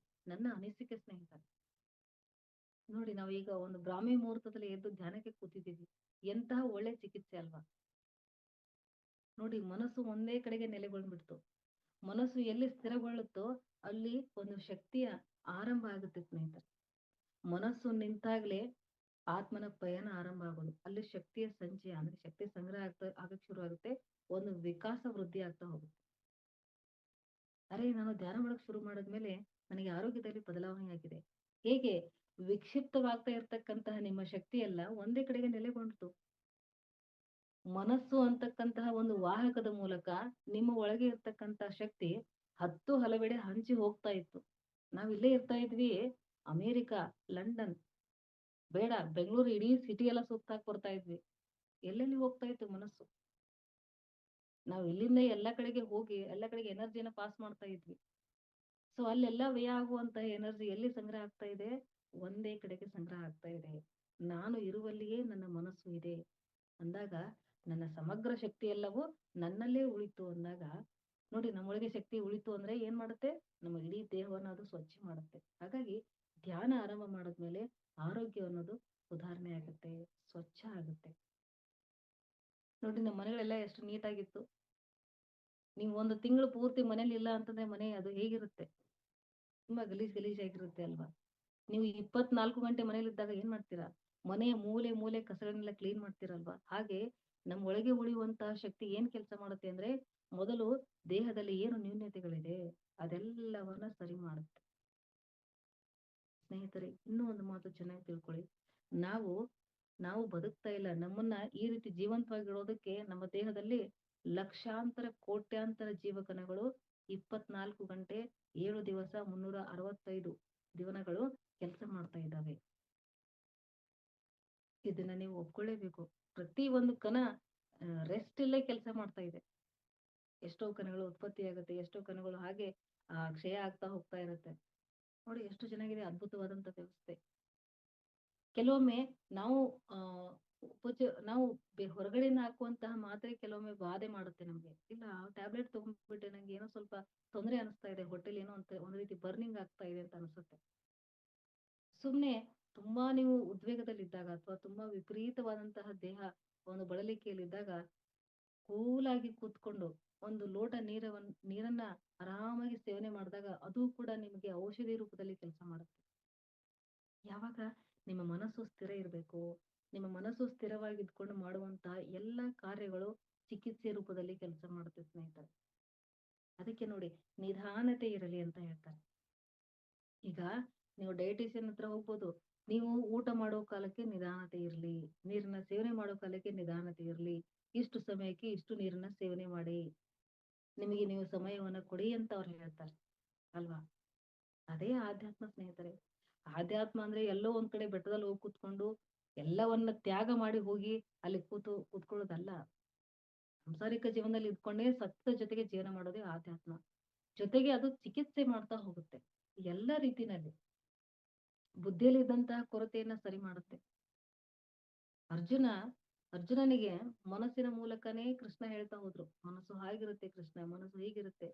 S1: ನನ್ನ ಅನಿಸಿಕೆ ಸ್ನೇಹಿತರೆ. ನೋಡಿ ನಾವೀಗ ಒಂದು ಬ್ರಾಹ್ಮಿ ಮುಹೂರ್ತದಲ್ಲಿ ಎದ್ದು ಧ್ಯಾನಕ್ಕೆ ಕೂತಿದ್ದೀವಿ. ಎಂತಹ ಒಳ್ಳೆ ಚಿಕಿತ್ಸೆ ಅಲ್ವಾ? ನೋಡಿ ಮನಸ್ಸು ಒಂದೇ ಕಡೆಗೆ ನೆಲೆಗೊಂಡ್ಬಿಡ್ತು. ಮನಸ್ಸು ಎಲ್ಲಿ ಸ್ಥಿರಗೊಳ್ಳುತ್ತೋ ಅಲ್ಲಿ ಒಂದು ಶಕ್ತಿಯ ಆರಂಭ ಆಗುತ್ತೆ ಸ್ನೇಹಿತರೆ. ಮನಸ್ಸು ನಿಂತಾಗ್ಲೇ ಆತ್ಮನ ಪಯಣ ಆರಂಭ ಆಗೋದು. ಅಲ್ಲಿ ಶಕ್ತಿಯ ಸಂಚಯ ಅಂದ್ರೆ ಶಕ್ತಿ ಸಂಗ್ರಹ ಆಗಕ್ ಶುರು ಆಗುತ್ತೆ. ಒಂದು ವಿಕಾಸ ವೃದ್ಧಿ ಆಗ್ತಾ ಹೋಗುತ್ತೆ. ಅರೆ ನಾನು ಧ್ಯಾನ ಮಾಡಕ್ ಶುರು ಮಾಡಿದ್ಮೇಲೆ ನನಗೆ ಆರೋಗ್ಯದಲ್ಲಿ ಬದಲಾವಣೆ ಆಗಿದೆ. ಹೇಗೆ? ವಿಕ್ಷಿಪ್ತವಾಗ್ತಾ ಇರ್ತಕ್ಕಂತಹ ನಿಮ್ಮ ಶಕ್ತಿ ಎಲ್ಲ ಒಂದೇ ಕಡೆಗೆ ನೆಲೆಗೊಂಡಿತು. ಮನಸ್ಸು ಅಂತಕ್ಕಂತಹ ಒಂದು ವಾಹಕದ ಮೂಲಕ ನಿಮ್ಮ ಒಳಗೆ ಇರ್ತಕ್ಕಂತಹ ಶಕ್ತಿ 10 ಹಲವೆಡೆ ಹಂಚಿ ಹೋಗ್ತಾ ಇತ್ತು. ನಾವ್ ಇಲ್ಲೇ ಇರ್ತಾ ಇದ್ವಿ ಅಮೆರಿಕ, ಲಂಡನ್ ಬೇಡ ಬೆಂಗಳೂರು ಇಡೀ ಸಿಟಿ ಎಲ್ಲ ಸುತ್ತಾಕ್ ಬರ್ತಾ ಇದ್ವಿ. ಎಲ್ಲೆಲ್ಲಿ ಹೋಗ್ತಾ ಇತ್ತು ಮನಸ್ಸು. ನಾವು ಇಲ್ಲಿಂದ ಎಲ್ಲ ಕಡೆಗೆ ಹೋಗಿ ಎಲ್ಲ ಕಡೆಗೆ ಎನರ್ಜಿನ ಪಾಸ್ ಮಾಡ್ತಾ ಇದ್ವಿ. ಸೊ ಅಲ್ಲೆಲ್ಲ ವ್ಯಯ ಆಗುವಂತಹ ಎನರ್ಜಿ ಎಲ್ಲಿ ಸಂಗ್ರಹ ಆಗ್ತಾ ಇದೆ? ಒಂದೇ ಕಡೆಗೆ ಸಂಗ್ರಹ ಆಗ್ತಾ ಇದೆ. ನಾನು ಇರುವಲ್ಲಿಯೇ ನನ್ನ ಮನಸ್ಸು ಇದೆ ಅಂದಾಗ, ನನ್ನ ಸಮಗ್ರ ಶಕ್ತಿ ಎಲ್ಲವೂ ನನ್ನಲ್ಲೇ ಉಳಿತು ಅಂದಾಗ, ನೋಡಿ ನಮ್ಮೊಳಗೆ ಶಕ್ತಿ ಉಳಿತು ಅಂದ್ರೆ ಏನ್ ಮಾಡುತ್ತೆ? ನಮ್ಮ ಇಡೀ ದೇಹವನ್ನ ಅದು ಸ್ವಚ್ಛ ಮಾಡುತ್ತೆ. ಹಾಗಾಗಿ ಧ್ಯಾನ ಆರಂಭ ಮಾಡಿದ್ಮೇಲೆ ಆರೋಗ್ಯ ಅನ್ನೋದು ಸುಧಾರಣೆ ಆಗುತ್ತೆ, ಸ್ವಚ್ಛ ಆಗುತ್ತೆ. ನೋಡಿ ನಮ್ಮ ಮನೆಗಳೆಲ್ಲ ಎಷ್ಟು ನೀಟಾಗಿತ್ತು. ನೀವು ಒಂದು ತಿಂಗಳು ಪೂರ್ತಿ ಮನೇಲಿ ಇಲ್ಲ ಅಂತಂದ್ರೆ ಮನೆ ಅದು ಹೇಗಿರುತ್ತೆ? ತುಂಬಾ ಗಲೀಜಾಗಿರುತ್ತೆ ಅಲ್ವಾ? ನೀವು 24 ಗಂಟೆ ಮನೇಲಿದ್ದಾಗ ಏನ್ ಮಾಡ್ತೀರಾ? ಮನೆಯ ಮೂಲೆ ಮೂಲೆ ಕಸಗಳನ್ನೆಲ್ಲ ಕ್ಲೀನ್ ಮಾಡ್ತೀರಲ್ವಾ? ಹಾಗೆ ನಮ್ಮ ಒಳಗೆ ಉಳಿಯುವಂತಹ ಶಕ್ತಿ ಏನ್ ಕೆಲಸ ಮಾಡುತ್ತೆ ಅಂದ್ರೆ, ಮೊದಲು ದೇಹದಲ್ಲಿ ಏನು ನ್ಯೂನತೆಗಳಿದೆ ಅದೆಲ್ಲವನ್ನ ಸರಿ ಮಾಡುತ್ತೆ. ಸ್ನೇಹಿತರೆ, ಇನ್ನೂ ಒಂದು ಮಾತು ಚೆನ್ನಾಗಿ ತಿಳ್ಕೊಳ್ಳಿ. ನಾವು ನಾವು ಬದುಕ್ತಾ ಇಲ್ಲ. ನಮ್ಮನ್ನ ಈ ರೀತಿ ಜೀವಂತವಾಗಿಡೋದಕ್ಕೆ ನಮ್ಮ ದೇಹದಲ್ಲಿ ಲಕ್ಷಾಂತರ ಕೋಟ್ಯಾಂತರ ಜೀವಕಣಗಳು 24 ಗಂಟೆ 7 ದಿವಸ 365 ದಿನಗಳು ಕೆಲಸ ಮಾಡ್ತಾ ಇದ್ದಾವೆ. ಇದನ್ನ ನೀವು ಒಪ್ಕೊಳ್ಳೇಬೇಕು. ಪ್ರತಿ ಒಂದು ಕಣ ರೆಸ್ಟ್ ಇಲ್ಲೇ ಕೆಲಸ ಮಾಡ್ತಾ ಇದೆ. ಎಷ್ಟೋ ಕಣಗಳು ಉತ್ಪತ್ತಿ ಆಗುತ್ತೆ, ಎಷ್ಟೋ ಕಣಗಳು ಹಾಗೆ ಕ್ಷಯ ಆಗ್ತಾ ಹೋಗ್ತಾ ಇರುತ್ತೆ. ನೋಡಿ ಎಷ್ಟು ಚೆನ್ನಾಗಿದೆ ಅದ್ಭುತವಾದಂತ ವ್ಯವಸ್ಥೆ. ಕೆಲವೊಮ್ಮೆ ನಾವು ಆ ನಾವು ಹೊರಗಡೆಯಿಂದ ಹಾಕುವಂತಹ ಮಾತ್ರೆ ಕೆಲವೊಮ್ಮೆ ಬಾಧೆ ಮಾಡುತ್ತೆ ನಮ್ಗೆ. ಇಲ್ಲ ಟ್ಯಾಬ್ಲೆಟ್ ತಗೊಂಡ್ಬಿಟ್ಟೆ ನಂಗೆ ಏನೋ ಸ್ವಲ್ಪ ತೊಂದರೆ ಅನಿಸ್ತಾ ಇದೆ, ಹೊಟ್ಟೆಲಿ ಏನೋ ಒಂದ್ ರೀತಿ ಬರ್ನಿಂಗ್ ಆಗ್ತಾ ಇದೆ ಅಂತ ಅನ್ಸುತ್ತೆ. ಸುಮ್ನೆ ತುಂಬಾ ನೀವು ಉದ್ವೇಗದಲ್ಲಿದ್ದಾಗ ಅಥವಾ ತುಂಬಾ ವಿಪರೀತವಾದಂತಹ ದೇಹ ಒಂದು ಬಳಲಿಕೆಯಲ್ಲಿದ್ದಾಗ ಕೂಲಾಗಿ ಕೂತ್ಕೊಂಡು ಒಂದು ಲೋಟ ನೀರನ್ನ ಆರಾಮಾಗಿ ಸೇವನೆ ಮಾಡಿದಾಗ ಅದು ಕೂಡ ನಿಮಗೆ ಔಷಧಿ ರೂಪದಲ್ಲಿ ಕೆಲಸ ಮಾಡುತ್ತೆ. ಯಾವಾಗ ನಿಮ್ಮ ಮನಸ್ಸು ಸ್ಥಿರ ಇರಬೇಕು, ನಿಮ್ಮ ಮನಸ್ಸು ಸ್ಥಿರವಾಗಿ ಇದ್ಕೊಂಡು ಮಾಡುವಂತಹ ಎಲ್ಲ ಕಾರ್ಯಗಳು ಚಿಕಿತ್ಸೆ ರೂಪದಲ್ಲಿ ಕೆಲಸ ಮಾಡುತ್ತೆ ಸ್ನೇಹಿತರೆ. ಅದಕ್ಕೆ ನೋಡಿ ನಿಧಾನತೆ ಇರಲಿ ಅಂತ ಹೇಳ್ತಾರೆ. ಈಗ ನೀವು ಡಯಟಿಷಿಯನ್ ಹತ್ರ ಹೋಗ್ಬೋದು. ನೀವು ಊಟ ಮಾಡೋ ಕಾಲಕ್ಕೆ ನಿಧಾನತೆ ಇರ್ಲಿ, ನೀರನ್ನ ಸೇವನೆ ಮಾಡೋ ಕಾಲಕ್ಕೆ ನಿಧಾನತೆ ಇರ್ಲಿ, ಇಷ್ಟು ಸಮಯಕ್ಕೆ ಇಷ್ಟು ನೀರನ್ನ ಸೇವನೆ ಮಾಡಿ, ನಿಮಗೆ ನೀವು ಸಮಯವನ್ನ ಕೊಡಿ ಅಂತ ಅವ್ರು ಹೇಳ್ತಾರೆ ಅಲ್ವಾ? ಅದೇ ಆಧ್ಯಾತ್ಮ ಸ್ನೇಹಿತರೆ. ಆಧ್ಯಾತ್ಮ ಅಂದ್ರೆ ಎಲ್ಲೋ ಒಂದ್ ಕಡೆ ಬೆಟ್ಟದಲ್ಲಿ ಹೋಗಿ ಕೂತ್ಕೊಂಡು ಎಲ್ಲವನ್ನ ತ್ಯಾಗ ಮಾಡಿ ಹೋಗಿ ಅಲ್ಲಿ ಕೂತ್ಕೊಳ್ಳೋದಲ್ಲ. ಸಂಸಾರಿಕ ಜೀವನದಲ್ಲಿ ಇದ್ಕೊಂಡೇ ಸತ್ಯದ ಜೊತೆಗೆ ಜೀವನ ಮಾಡೋದೇ ಆಧ್ಯಾತ್ಮ. ಜೊತೆಗೆ ಅದು ಚಿಕಿತ್ಸೆ ಮಾಡ್ತಾ ಹೋಗುತ್ತೆ ಎಲ್ಲ ರೀತಿನಲ್ಲಿ. ಬುದ್ಧಿಯಲ್ಲಿದ್ದಂತಹ ಕೊರತೆಯನ್ನ ಸರಿ ಮಾಡುತ್ತೆ. ಅರ್ಜುನ ಅರ್ಜುನನಿಗೆ ಮನಸ್ಸಿನ ಮೂಲಕನೇ ಕೃಷ್ಣ ಹೇಳ್ತಾ ಹೋದ್ರು, ಮನಸ್ಸು ಹಾಗಿರುತ್ತೆ ಕೃಷ್ಣ, ಮನಸ್ಸು ಹೀಗಿರುತ್ತೆ.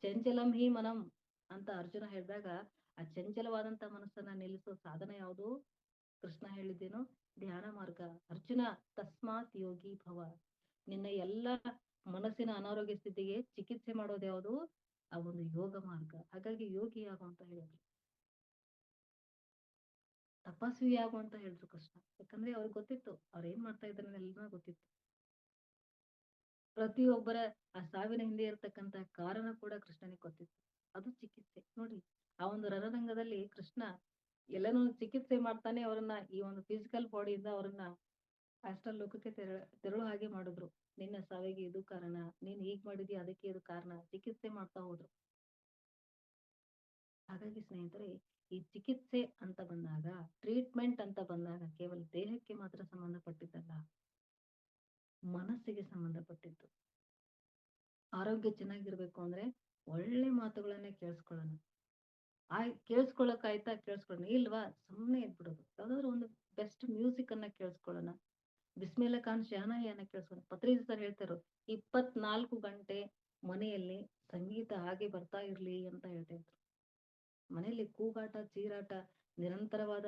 S1: ಚಂಚಲಂ ಹಿ ಮನಂ ಅಂತ ಅರ್ಜುನ ಹೇಳಿದಾಗ, ಆ ಚಂಚಲವಾದಂತ ಮನಸ್ಸನ್ನ ನಿಲ್ಲಿಸೋ ಸಾಧನ ಯಾವುದು? ಕೃಷ್ಣ ಹೇಳಿದ್ದೇನು? ಧ್ಯಾನ ಮಾರ್ಗ. ಅರ್ಜುನ ತಸ್ಮಾತ್ ಯೋಗಿ ಭವ. ನಿನ್ನ ಎಲ್ಲ ಮನಸ್ಸಿನ ಅನಾರೋಗ್ಯ ಸ್ಥಿತಿಗೆ ಚಿಕಿತ್ಸೆ ಮಾಡೋದು ಯಾವುದು? ಆ ಒಂದು ಯೋಗ ಮಾರ್ಗ. ಹಾಗಾಗಿ ಯೋಗಿ ಆಗು ಅಂತ ಹೇಳಿದ್ರು. ತಪಸ್ವಿ ಆಗು ಅಂತ ಹೇಳಿದ್ರು ಕೃಷ್ಣ. ಯಾಕಂದ್ರೆ ಅವ್ರಿಗೆ ಗೊತ್ತಿತ್ತು ಅವ್ರ ಏನ್ ಮಾಡ್ತಾ ಇದ್ದಾರೆ ಎಲ್ಲ ಗೊತ್ತಿತ್ತು. ಪ್ರತಿಯೊಬ್ಬರ ಆ ಸಾವಿನ ಹಿಂದೆ ಇರತಕ್ಕಂತ ಕಾರಣ ಕೂಡ ಕೃಷ್ಣನಿಗೆ ಗೊತ್ತಿತ್ತು. ಅದು ಚಿಕಿತ್ಸೆ. ನೋಡಿ ಆ ಒಂದು ರಣರಂಗದಲ್ಲಿ ಕೃಷ್ಣ ಎಲ್ಲನೂ ಚಿಕಿತ್ಸೆ ಮಾಡ್ತಾನೆ ಅವರನ್ನ ಈ ಒಂದು ಫಿಸಿಕಲ್ ಬಾಡಿಯಿಂದ ಅವರನ್ನ ಆಸ್ಟ್ರಲ್ ಲೋಕಕ್ಕೆ ತೆರಳೋ ಹಾಗೆ ಮಾಡಿದ್ರು. ನಿನ್ನ ಸಾವಿಗೆ ಇದು ಕಾರಣ, ನೀನ್ ಹೀಗ್ ಮಾಡಿದ್ಯಾ ಅದಕ್ಕೆ ಇದು ಕಾರಣ, ಚಿಕಿತ್ಸೆ ಮಾಡ್ತಾ ಹೋದ್ರು. ಹಾಗಾಗಿ ಸ್ನೇಹಿತರೆ, ಈ ಚಿಕಿತ್ಸೆ ಅಂತ ಬಂದಾಗ, ಟ್ರೀಟ್ಮೆಂಟ್ ಅಂತ ಬಂದಾಗ ಕೇವಲ ದೇಹಕ್ಕೆ ಮಾತ್ರ ಸಂಬಂಧಪಟ್ಟಿದ್ದಲ್ಲ, ಮನಸ್ಸಿಗೆ ಸಂಬಂಧಪಟ್ಟಿದ್ದು. ಆರೋಗ್ಯ ಚೆನ್ನಾಗಿರ್ಬೇಕು ಅಂದ್ರೆ ಒಳ್ಳೆ ಮಾತುಗಳನ್ನೇ ಕೇಳಿಸ್ಕೊಳ್ಳೋಣ. ಕೇಳಿಸ್ಕೊಳ್ಳೋಣ ಇಲ್ವಾ? ಸುಮ್ಮನೆ ಇದ್ಬಿಡೋದು. ಯಾವ್ದಾದ್ರು ಒಂದು ಬೆಸ್ಟ್ ಮ್ಯೂಸಿಕ್ ಅನ್ನ ಕೇಳಿಸ್ಕೊಳ್ಳೋಣ. ಬಿಸ್ಮಿಲ್ಲಾ ಖಾನ್ ಶಹನಾಯಿಯನ್ನ ಕೇಳಿಸ್ಕೊಳ್ಳೋಣ. ಪತ್ರಿಜಿ ಸರ್ ಹೇಳ್ತಾರೋ 24 ಗಂಟೆ ಮನೆಯಲ್ಲಿ ಸಂಗೀತ ಹಾಗೆ ಬರ್ತಾ ಇರ್ಲಿ ಅಂತ ಹೇಳ್ತಾ ಇದ್ರು. ಮನೆಯಲ್ಲಿ ಕೂಗಾಟ, ಚೀರಾಟ, ನಿರಂತರವಾದ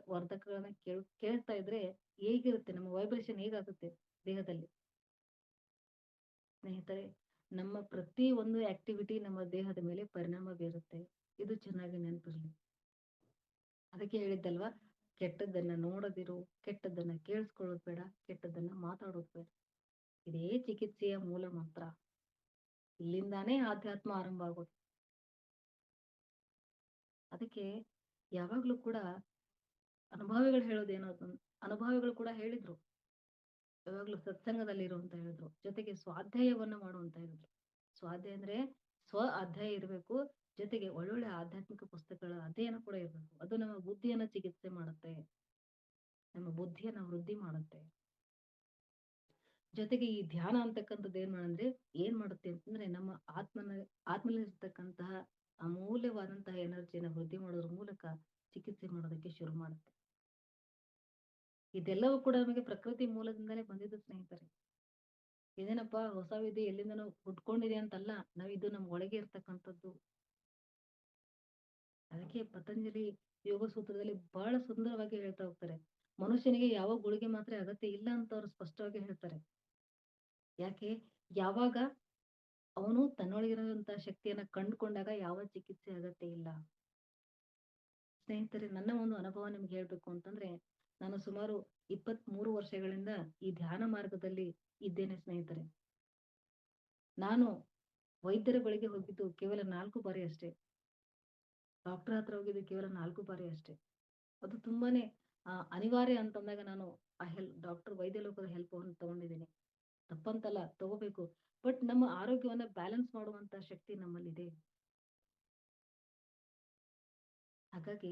S1: ವರ್ಧಕಗಳನ್ನ ಕೇಳ್ತಾ ಇದ್ರೆ ಹೇಗಿರುತ್ತೆ? ನಮ್ಮ ವೈಬ್ರೇಷನ್ ಹೇಗಾಗುತ್ತೆ ದೇಹದಲ್ಲಿ? ಸ್ನೇಹಿತರೆ, ನಮ್ಮ ಪ್ರತಿ ಒಂದು ಆಕ್ಟಿವಿಟಿ ನಮ್ಮ ದೇಹದ ಮೇಲೆ ಪರಿಣಾಮ ಬೀರುತ್ತೆ. ಇದು ಚೆನ್ನಾಗಿ ನೆನಪಿರ್ಲಿ. ಅದಕ್ಕೆ ಹೇಳಿದ್ದಲ್ವಾ, ಕೆಟ್ಟದ್ದನ್ನ ನೋಡದಿರು, ಕೆಟ್ಟದ್ದನ್ನ ಕೇಳಿಸ್ಕೊಳ್ಳೋದು ಬೇಡ, ಕೆಟ್ಟದ್ದನ್ನ ಮಾತಾಡೋದು ಬೇಡ. ಇದೇ ಚಿಕಿತ್ಸೆಯ ಮೂಲ ಮಂತ್ರ. ಇಲ್ಲಿಂದಾನೇ ಆಧ್ಯಾತ್ಮ ಆರಂಭ ಆಗೋದು. ಅದಕ್ಕೆ ಯಾವಾಗ್ಲೂ ಕೂಡ ಅನುಭವಿಗಳು ಹೇಳೋದೇನೋ, ಅನುಭವಿಗಳು ಕೂಡ ಹೇಳಿದ್ರು, ಯಾವಾಗ್ಲೂ ಸತ್ಸಂಗದಲ್ಲಿರು ಅಂತ ಹೇಳಿದ್ರು. ಜೊತೆಗೆ ಸ್ವಾಧ್ಯಾಯವನ್ನ ಮಾಡು ಅಂತ ಹೇಳಿದ್ರು. ಸ್ವಾಧ್ಯಾಯ ಅಂದ್ರೆ ಅಧ್ಯಾಯ ಇರಬೇಕು, ಜೊತೆಗೆ ಒಳ್ಳೊಳ್ಳೆ ಆಧ್ಯಾತ್ಮಿಕ ಪುಸ್ತಕಗಳ ಅಧ್ಯಯನ ಕೂಡ ಇರಬೇಕು. ಅದು ನಮ್ಮ ಬುದ್ಧಿಯನ್ನ ಚಿಕಿತ್ಸೆ ಮಾಡುತ್ತೆ, ನಮ್ಮ ಬುದ್ಧಿಯನ್ನ ವೃದ್ಧಿ ಮಾಡುತ್ತೆ. ಜೊತೆಗೆ ಈ ಧ್ಯಾನ ಅಂತಕ್ಕಂಥದ್ದು ಏನ್ ಮಾಡುತ್ತೆ ಅಂತಂದ್ರೆ ನಮ್ಮ ಆತ್ಮನಲ್ಲಿರ್ತಕ್ಕಂತಹ ಅಮೂಲ್ಯವಾದಂತಹ ಎನರ್ಜಿನ ವೃದ್ಧಿ ಮಾಡೋದ್ರ ಮೂಲಕ ಚಿಕಿತ್ಸೆ ಮಾಡೋದಕ್ಕೆ ಶುರು ಮಾಡುತ್ತೆ. ಇದೆಲ್ಲವೂ ಕೂಡ ನಮಗೆ ಪ್ರಕೃತಿ ಮೂಲದಿಂದಲೇ ಬಂದಿದ್ದು ಸ್ನೇಹಿತರೆ. ಇದೇನಪ್ಪಾ ಹೊಸ ವಿಧಿ ಎಲ್ಲಿಂದನೋ ಹುಟ್ಕೊಂಡಿದೆ ಅಂತಲ್ಲ, ಇದು ನಮ್ಮ ಒಳಗೆ ಇರ್ತಕ್ಕಂಥದ್ದು. ಅದಕ್ಕೆ ಪತಂಜಲಿ ಯೋಗ ಸೂತ್ರದಲ್ಲಿ ಬಹಳ ಸುಂದರವಾಗಿ ಹೇಳ್ತಾ ಹೋಗ್ತಾರೆ. ಮನುಷ್ಯನಿಗೆ ಯಾವ ಗುಳಿಗೆ ಮಾತ್ರೆ ಅಗತ್ಯ ಇಲ್ಲ ಅಂತ ಅವ್ರು ಸ್ಪಷ್ಟವಾಗಿ ಹೇಳ್ತಾರೆ. ಯಾಕೆ? ಯಾವಾಗ ಅವನು ತನ್ನೊಳಗಿರುವಂತಹ ಶಕ್ತಿಯನ್ನ ಕಂಡುಕೊಂಡಾಗ ಯಾವ ಚಿಕಿತ್ಸೆ ಅಗತ್ಯ ಇಲ್ಲ. ಸ್ನೇಹಿತರೆ, ನನ್ನ ಒಂದು ಅನುಭವ ನಿಮ್ಗೆ ಹೇಳ್ಬೇಕು ಅಂತಂದ್ರೆ, ನಾನು ಸುಮಾರು 23 ವರ್ಷಗಳಿಂದ ಈ ಧ್ಯಾನ ಮಾರ್ಗದಲ್ಲಿ ಇದ್ದೇನೆ ಸ್ನೇಹಿತರೆ. ನಾನು ವೈದ್ಯರ ಬಳಿಗೆ ಹೋಗಿದ್ದು ಕೇವಲ 4 ಬಾರಿ ಅಷ್ಟೇ. ಡಾಕ್ಟರ್ ಹತ್ರ ಹೋಗಿದ್ದು ಕೇವಲ 4 ಬಾರಿ ಅಷ್ಟೇ. ಅದು ತುಂಬಾನೇ ಅನಿವಾರ್ಯ ಅಂತಂದಾಗ ನಾನು ವೈದ್ಯ ಲೋಕದ ಹೆಲ್ಪ್ ಅನ್ನು ತಗೊಂಡಿದ್ದೀನಿ. ತಪ್ಪಂತಲ್ಲ, ತಗೋಬೇಕು. ಬಟ್ ನಮ್ಮ ಆರೋಗ್ಯವನ್ನ ಬ್ಯಾಲೆನ್ಸ್ ಮಾಡುವಂತ ಶಕ್ತಿ ನಮ್ಮಲ್ಲಿದೆ. ಹಾಗಾಗಿ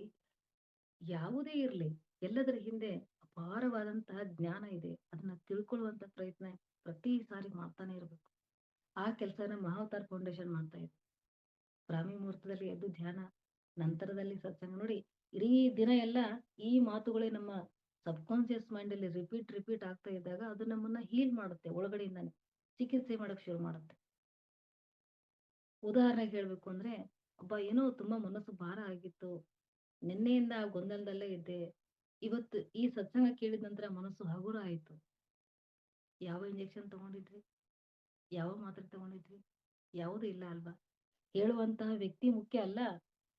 S1: ಯಾವುದೇ ಇರ್ಲಿ, ಎಲ್ಲದರ ಹಿಂದೆ ಅಪಾರವಾದಂತಹ ಜ್ಞಾನ ಇದೆ. ಅದನ್ನ ತಿಳ್ಕೊಳ್ಳುವಂತ ಪ್ರಯತ್ನ ಪ್ರತಿ ಸಾರಿ ಮಾಡ್ತಾನೆ ಇರ್ಬೇಕು. ಆ ಕೆಲಸನ ಮಹಾವತಾರ್ ಫೌಂಡೇಶನ್ ಮಾಡ್ತಾ ಇದೆ. ಬ್ರಾಹ್ಮಿ ಮುಹೂರ್ತದಲ್ಲಿ ಎದ್ದು ಧ್ಯಾನ, ನಂತರದಲ್ಲಿ ಸತ್ಸಂಗ. ನೋಡಿ, ಇಡೀ ದಿನ ಎಲ್ಲ ಈ ಮಾತುಗಳೇ ನಮ್ಮ ಸಬ್ಕಾನ್ಶಿಯಸ್ ಮೈಂಡ್ ಅಲ್ಲಿ ರಿಪೀಟ್ ಆಗ್ತಾ ಇದ್ದಾಗ ಅದು ನಮ್ಮನ್ನ ಹೀಲ್ ಮಾಡುತ್ತೆ. ಒಳಗಡೆಯಿಂದಾನೆ ಚಿಕಿತ್ಸೆ ಮಾಡಕ್ ಶುರು ಮಾಡುತ್ತೆ. ಉದಾಹರಣೆಗೆ ಹೇಳ್ಬೇಕು ಅಂದ್ರೆ, ಏನೋ ತುಂಬಾ ಮನಸ್ಸು ಭಾರ ಆಗಿತ್ತು, ನಿನ್ನೆಯಿಂದ ಆ ಗೊಂದಲದಲ್ಲೇ ಇದ್ದೆ, ಇವತ್ತು ಈ ಸತ್ಸಂಗ ಕೇಳಿದ ನಂತರ ಮನಸ್ಸು ಹಗುರ ಆಯ್ತು. ಯಾವ ಇಂಜೆಕ್ಷನ್ ತಗೊಂಡಿದ್ರಿ? ಯಾವ ಮಾತ್ರೆ ತಗೊಂಡಿದ್ರಿ? ಯಾವುದು ಇಲ್ಲ ಅಲ್ವಾ? ಹೇಳುವಂತಹ ವ್ಯಕ್ತಿ ಮುಖ್ಯ ಅಲ್ಲ,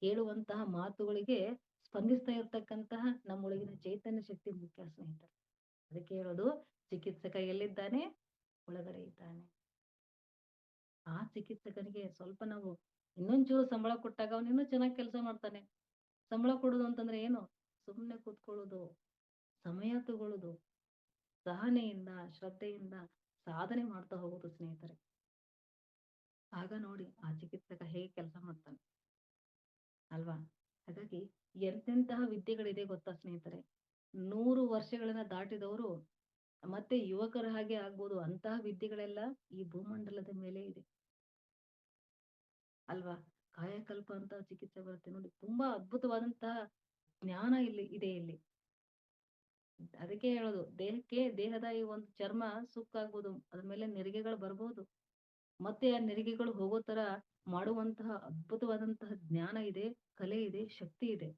S1: ಹೇಳುವಂತಹ ಮಾತುಗಳಿಗೆ ಸ್ಪಂದಿಸ್ತಾ ಇರ್ತಕ್ಕಂತಹ ನಮ್ಮೊಳಗಿನ ಚೈತನ್ಯ ಶಕ್ತಿ ಮುಖ್ಯ ಸ್ನೇಹಿತರೆ. ಅದಕ್ಕೆ ಹೇಳೋದು, ಚಿಕಿತ್ಸಕ ಎಲ್ಲಿದ್ದಾನೆ? ಒಳಗಡೆ ಇದ್ದಾನೆ. ಆ ಚಿಕಿತ್ಸಕನಿಗೆ ಸ್ವಲ್ಪ ನಾವು ಇನ್ನೊಂಚೂರು ಸಂಬಳ ಕೊಟ್ಟಾಗ ಅವನು ಇನ್ನೂ ಚೆನ್ನಾಗಿ ಕೆಲಸ ಮಾಡ್ತಾನೆ. ಸಂಬಳ ಕೊಡುದು ಅಂತಂದ್ರೆ ಏನು? ಸುಮ್ಮನೆ ಕೂತ್ಕೊಳ್ಳೋದು, ಸಮಯ ತಗೊಳ್ಳೋದು, ಸಹನೆಯಿಂದ, ಶ್ರದ್ಧೆಯಿಂದ ಸಾಧನೆ ಮಾಡ್ತಾ ಹೋಗೋದು ಸ್ನೇಹಿತರೆ. ಆಗ ನೋಡಿ ಆ ಚಿಕಿತ್ಸಕ ಹೇಗೆ ಕೆಲಸ ಮಾಡ್ತಾನೆ ಅಲ್ವಾ? ಹಾಗಾಗಿ ಎಂತೆಂತಹ ವಿದ್ಯೆಗಳಿದೆ ಗೊತ್ತಾ ಸ್ನೇಹಿತರೆ? 100 ವರ್ಷಗಳನ್ನ ದಾಟಿದವರು ಮತ್ತೆ ಯುವಕರ ಹಾಗೆ ಆಗ್ಬೋದು ಅಂತಹ ವಿದ್ಯೆಗಳೆಲ್ಲ ಈ ಭೂಮಂಡಲದ ಮೇಲೆ ಇದೆ ಅಲ್ವಾ? ಕಾಯಕಲ್ಪ ಅಂತ ಚಿಕಿತ್ಸೆ ಬರುತ್ತೆ ನೋಡಿ, ತುಂಬಾ ಅದ್ಭುತವಾದಂತಹ ಜ್ಞಾನ ಇಲ್ಲಿ. ಅದಕ್ಕೆ ಹೇಳೋದು, ದೇಹದ ಈ ಒಂದು ಚರ್ಮ ಸುಕ್ಕಾಗ್ಬೋದು, ಅದ್ರ ಮೇಲೆ ನೆರಿಗೆಗಳು ಬರ್ಬೋದು, ಮತ್ತೆ ಆ ನೆರಿಗೆಗಳು ಹೋಗೋ ತರ ಮಾಡುವಂತಹ ಅದ್ಭುತವಾದಂತಹ ಜ್ಞಾನ ಇದೆ, ಕಲೆ ಇದೆ, ಶಕ್ತಿ ಇದೆ.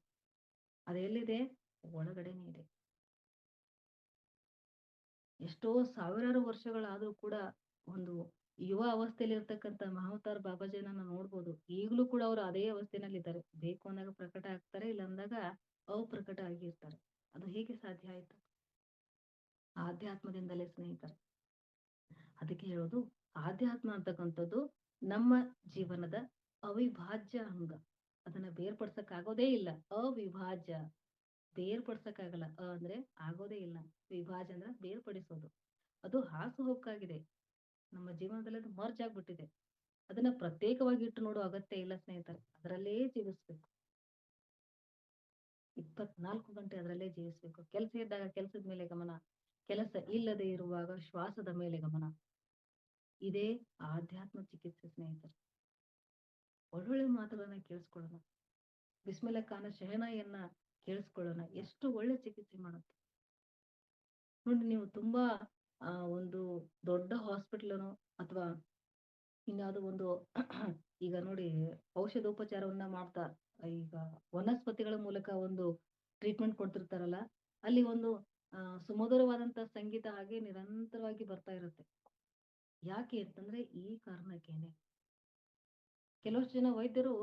S1: ಅದೆಲ್ಲಿದೆ? ಒಳಗಡೆನೆ ಇದೆ. ಎಷ್ಟೋ ಸಾವಿರಾರು ವರ್ಷಗಳಾದ್ರೂ ಕೂಡ ಒಂದು ಯುವ ಅವಸ್ಥೆಯಲ್ಲಿ ಇರ್ತಕ್ಕಂಥ ಮಹಾವತಾರ್ ಬಾಬಾಜಿಯನ್ನ ನೋಡ್ಬೋದು. ಈಗಲೂ ಕೂಡ ಅವರು ಅದೇ ಅವಸ್ಥೆನಲ್ಲಿ ಇದ್ದಾರೆ. ಬೇಕು ಅಂದಾಗ ಪ್ರಕಟ ಆಗ್ತಾರೆ, ಇಲ್ಲ ಅಂದಾಗ ಅಪ್ರಕಟ ಆಗಿರ್ತಾರೆ. ಅದು ಹೇಗೆ ಸಾಧ್ಯ ಆಯ್ತು? ಆಧ್ಯಾತ್ಮದಿಂದಲೇ ಸ್ನೇಹಿತರೆ. ಅದಕ್ಕೆ ಹೇಳೋದು, ಆಧ್ಯಾತ್ಮ ಅಂತಕ್ಕಂಥದ್ದು ನಮ್ಮ ಜೀವನದ ಅವಿಭಾಜ್ಯ ಅಂಗ. ಅದನ್ನ ಬೇರ್ಪಡ್ಸಕ್ ಇಲ್ಲ. ಅವಿಭಾಜ್ಯ, ಬೇರ್ಪಡ್ಸಕ್ಕಾಗಲ್ಲ. ಅಂದ್ರೆ ಆಗೋದೇ ಇಲ್ಲ. ವಿಭಾಜ್ಯ ಅಂದ್ರೆ ಬೇರ್ಪಡಿಸೋದು. ಅದು ಹಾಸುಹೊಕ್ಕಾಗಿದೆ. ನಮ್ಮ ಜೀವನದಲ್ಲಿ ಅದು ಮರ್ಜ್ ಆಗ್ಬಿಟ್ಟಿದೆ. ಅದನ್ನ ಪ್ರತ್ಯೇಕವಾಗಿ ಇಟ್ಟು ನೋಡೋ ಅಗತ್ಯ ಇಲ್ಲ ಸ್ನೇಹಿತರೆ. ಅದರಲ್ಲೇ ಜೀವಿಸ್ಬೇಕು. 24 ಗಂಟೆ ಅದರಲ್ಲೇ ಜೀವಿಸ್ಬೇಕು. ಕೆಲಸ ಇದ್ದಾಗ ಕೆಲಸದ ಮೇಲೆ ಗಮನ, ಕೆಲಸ ಇಲ್ಲದೆ ಇರುವಾಗ ಶ್ವಾಸದ ಮೇಲೆ ಗಮನ. ಇದೇ ಆಧ್ಯಾತ್ಮ ಚಿಕಿತ್ಸೆ ಸ್ನೇಹಿತರೆ. ಒಳ್ಳೊಳ್ಳೆ ಮಾತುಗಳನ್ನ ಕೇಳಿಸ್ಕೊಳ್ಳೋಣ. ಬಿಸ್ಮಿಲ್ಲಾ ಖಾನ ಶೆಹನಾಯಿಯನ್ನ ಕೇಳಿಸ್ಕೊಳ್ಳೋಣ. ಎಷ್ಟು ಒಳ್ಳೆ ಚಿಕಿತ್ಸೆ ಮಾಡುತ್ತೆ ನೋಡಿ. ನೀವು ತುಂಬಾ ಒಂದು ದೊಡ್ಡ ಹಾಸ್ಪಿಟಲ್ ಅಥವಾ ಇನ್ಯಾವುದೋ ಒಂದು ಈಗ ನೋಡಿ, ಔಷಧೋಪಚಾರವನ್ನ ಮಾಡ್ತಾ ಈಗ ವನಸ್ಪತಿಗಳ ಮೂಲಕ ಒಂದು ಟ್ರೀಟ್ಮೆಂಟ್ ಕೊಡ್ತಿರ್ತಾರಲ್ಲ, ಅಲ್ಲಿ ಒಂದು ಸುಮಧುರವಾದಂತಹ ಸಂಗೀತ ಹಾಗೆ ನಿರಂತರವಾಗಿ ಬರ್ತಾ ಇರುತ್ತೆ. ಯಾಕೆ ಅಂತಂದ್ರೆ ಈ ಕಾರಣಕ್ಕೇನೆ. ಕೆಲವಷ್ಟು ಜನ ವೈದ್ಯರು,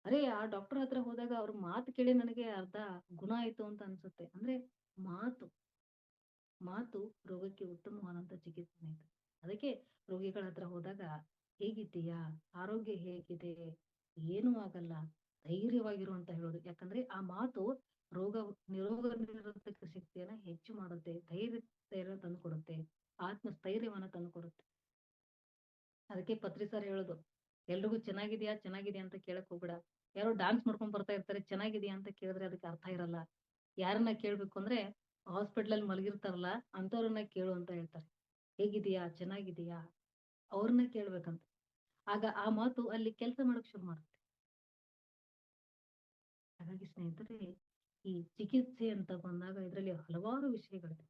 S1: ಅರೆ ಆ ಡಾಕ್ಟರ್ ಹತ್ರ ಹೋದಾಗ ಅವ್ರ ಮಾತು ಕೇಳಿ ನನಗೆ ಅರ್ಧ ಗುಣ ಆಯ್ತು ಅಂತ ಅನ್ಸುತ್ತೆ. ಅಂದ್ರೆ ಮಾತು ಮಾತು ರೋಗಕ್ಕೆ ಉತ್ತಮವಾದಂತ ಚಿಕಿತ್ಸೆ ಇದೆ. ಅದಕ್ಕೆ ರೋಗಿಗಳ ಹತ್ರ ಹೋದಾಗ, ಹೇಗಿದ್ದೀಯಾ? ಆರೋಗ್ಯ ಹೇಗಿದೆ? ಏನೂ ಆಗಲ್ಲ, ಧೈರ್ಯವಾಗಿರು ಅಂತ ಹೇಳೋದು. ಯಾಕಂದ್ರೆ ಆ ಮಾತು ರೋಗ ನಿರೋಧಕ ಶಕ್ತಿಯನ್ನ ಹೆಚ್ಚು ಮಾಡುತ್ತೆ, ಧೈರ್ಯ ತಂದುಕೊಡುತ್ತೆ, ಆತ್ಮಸ್ಥೈರ್ಯವನ್ನ ತಂದುಕೊಡುತ್ತೆ. ಅದಕ್ಕೆ ಪತ್ರಿ ಸರ್ ಹೇಳೋದು, ಎಲ್ರಿಗೂ ಚೆನ್ನಾಗಿದ್ಯಾ ಅಂತ ಕೇಳಕ್ ಹೋಗ್ಬೇಡ. ಯಾರೋ ಡಾನ್ಸ್ ಮಾಡ್ಕೊಂಡ್ ಬರ್ತಾ ಇರ್ತಾರೆ, ಚೆನ್ನಾಗಿದ್ಯಾ ಅಂತ ಕೇಳಿದ್ರೆ ಅದಕ್ಕೆ ಅರ್ಥ ಇರಲ್ಲ. ಯಾರನ್ನ ಕೇಳ್ಬೇಕು ಅಂದ್ರೆ ಹಾಸ್ಪಿಟಲ್ ಅಲ್ಲಿ ಮಲಗಿರ್ತಾರಲ್ಲ ಅಂತವ್ರನ್ನ ಕೇಳು ಅಂತ ಹೇಳ್ತಾರೆ. ಹೇಗಿದೀಯಾ? ಚೆನ್ನಾಗಿದೀಯಾ? ಅವ್ರನ್ನ ಕೇಳ್ಬೇಕಂತೆ. ಆಗ ಆ ಮಾತು ಅಲ್ಲಿ ಕೆಲಸ ಮಾಡಕ್ ಶುರು ಮಾಡುತ್ತೆ. ಹಾಗಾಗಿ ಸ್ನೇಹಿತರೆ, ಈ ಚಿಕಿತ್ಸೆ ಅಂತ ಬಂದಾಗ ಇದರಲ್ಲಿ ಹಲವಾರು ವಿಷಯಗಳಿದೆ.